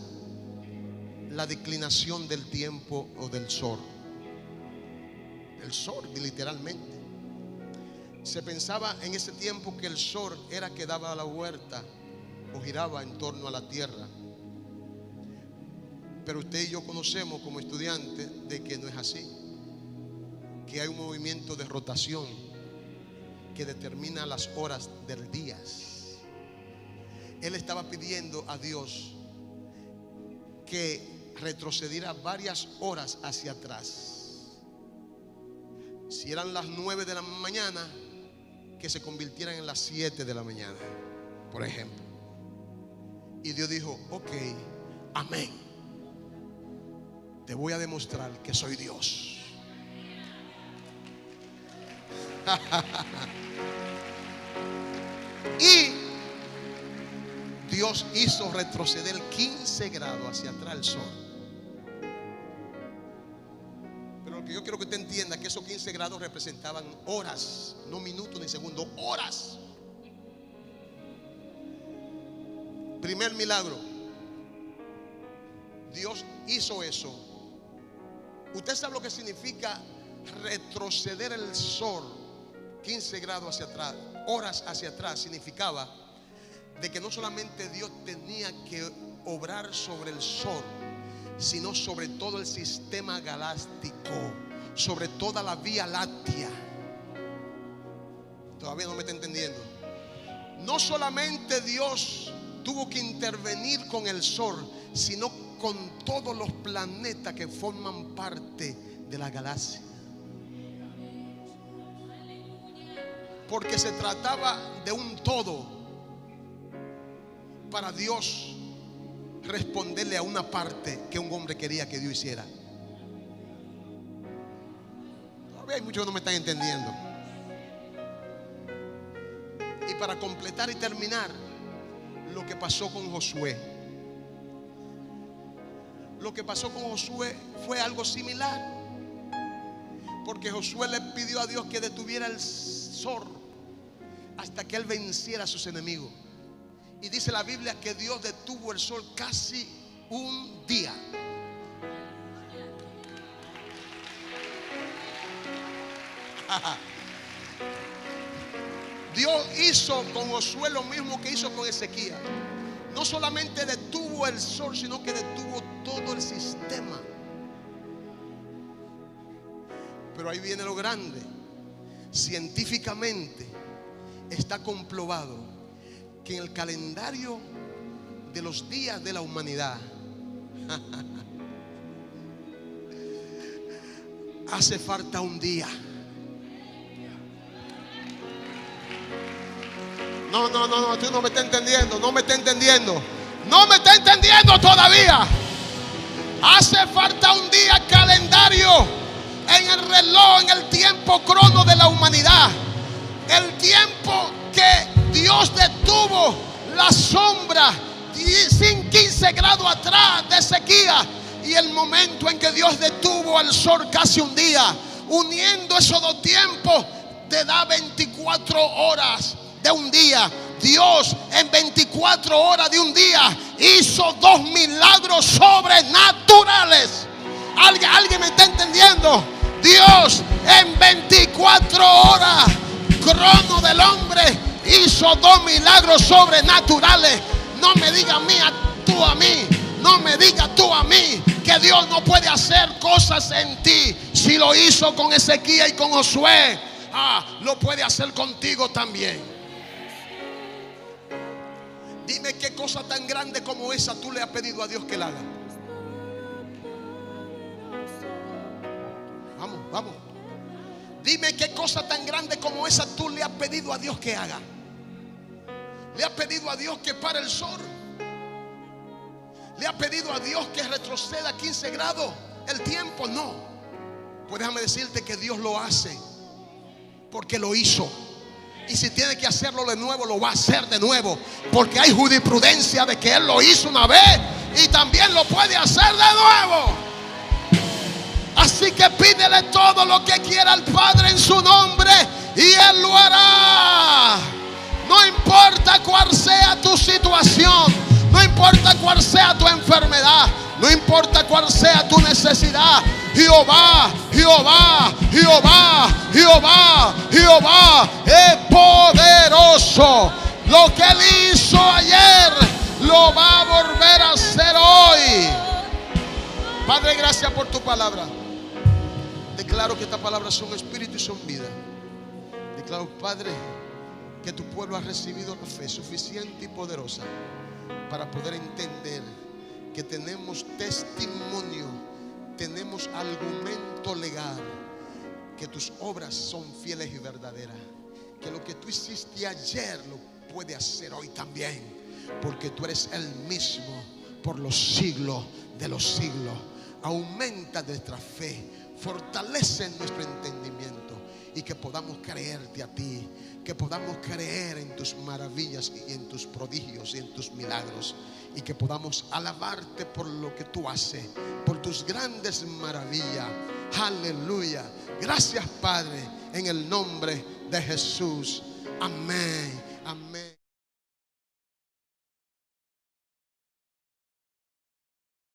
la declinación del tiempo o del sol. El sol, literalmente. Se pensaba en ese tiempo que el sol era que daba la vuelta o giraba en torno a la tierra. Pero usted y yo conocemos como estudiantes de que no es así, que hay un movimiento de rotación que determina las horas del día. Él estaba pidiendo a Dios que retrocediera varias horas hacia atrás. Si eran las 9 de la mañana, que se convirtieran en las 7 de la mañana, por ejemplo. Y Dios dijo, ok, amén, te voy a demostrar que soy Dios. Y Dios hizo retroceder 15 grados hacia atrás el sol. Pero lo que yo quiero que usted entienda es que esos 15 grados representaban horas, no minutos ni segundos, horas. Primer milagro, Dios hizo eso. Usted sabe lo que significa retroceder el sol 15 grados hacia atrás, horas hacia atrás. Significaba de que no solamente Dios tenía que obrar sobre el sol, sino sobre todo el sistema galáctico, sobre toda la vía láctea. Todavía no me está entendiendo. No solamente Dios tuvo que intervenir con el sol, sino con todos los planetas que forman parte de la galaxia. Porque se trataba de un todo para Dios responderle a una parte que un hombre quería que Dios hiciera. Todavía hay muchos que no me están entendiendo. Y para completar y terminar, lo que pasó con Josué. Lo que pasó con Josué fue algo similar, porque Josué le pidió a Dios que detuviera el sol hasta que él venciera a sus enemigos. Y dice la Biblia que Dios detuvo el sol casi un día. Dios hizo con Josué lo mismo que hizo con Ezequías. No solamente detuvo el sol, sino que detuvo todo el sistema. Pero ahí viene lo grande. Científicamente está comprobado que en el calendario de los días de la humanidad hace falta un día. No, tú no me estás entendiendo, no me está entendiendo, no me está entendiendo todavía. Hace falta un día calendario en el reloj, en el tiempo crono de la humanidad. El tiempo que Dios detuvo la sombra sin 15 grados atrás de sequía, y el momento en que Dios detuvo al sol casi un día, uniendo esos dos tiempos, te da 24 horas de un día. Dios en 24 horas de un día hizo 2 milagros sobrenaturales. ¿Alguien me está entendiendo? Dios en 24 horas, crono del hombre, hizo 2 milagros sobrenaturales. No me digas tú a mí, no me digas tú a mí que Dios no puede hacer cosas en ti. Si lo hizo con Ezequiel y con Josué, lo puede hacer contigo también. Dime qué cosa tan grande como esa tú le has pedido a Dios que la haga. Vamos. Dime qué cosa tan grande como esa tú le has pedido a Dios que haga. ¿Le has pedido a Dios que pare el sol? ¿Le has pedido a Dios que retroceda 15 grados el tiempo? No. Pues déjame decirte que Dios lo hace porque lo hizo. Y si tiene que hacerlo de nuevo, lo va a hacer de nuevo, porque hay jurisprudencia de que Él lo hizo una vez y también lo puede hacer de nuevo. Así que pídele todo lo que quiera al Padre en su nombre y Él lo hará. No importa cuál sea tu situación, no importa cuál sea tu enfermedad, no importa cuál sea tu necesidad. Jehová es poderoso. Lo que Él hizo ayer lo va a volver a hacer hoy. Padre, gracias por tu palabra. Declaro que estas palabras son espíritu y son vida. Declaro, Padre, que tu pueblo ha recibido la fe suficiente y poderosa para poder entender que tenemos testimonio, tenemos argumento legal, que tus obras son fieles y verdaderas, que lo que tú hiciste ayer lo puede hacer hoy también, porque tú eres el mismo por los siglos de los siglos. Aumenta nuestra fe, fortalece nuestro entendimiento y que podamos creerte a ti, que podamos creer en tus maravillas y en tus prodigios y en tus milagros, y que podamos alabarte por lo que tú haces, por tus grandes maravillas. Aleluya. Gracias, Padre, en el nombre de Jesús. Amén. Amén.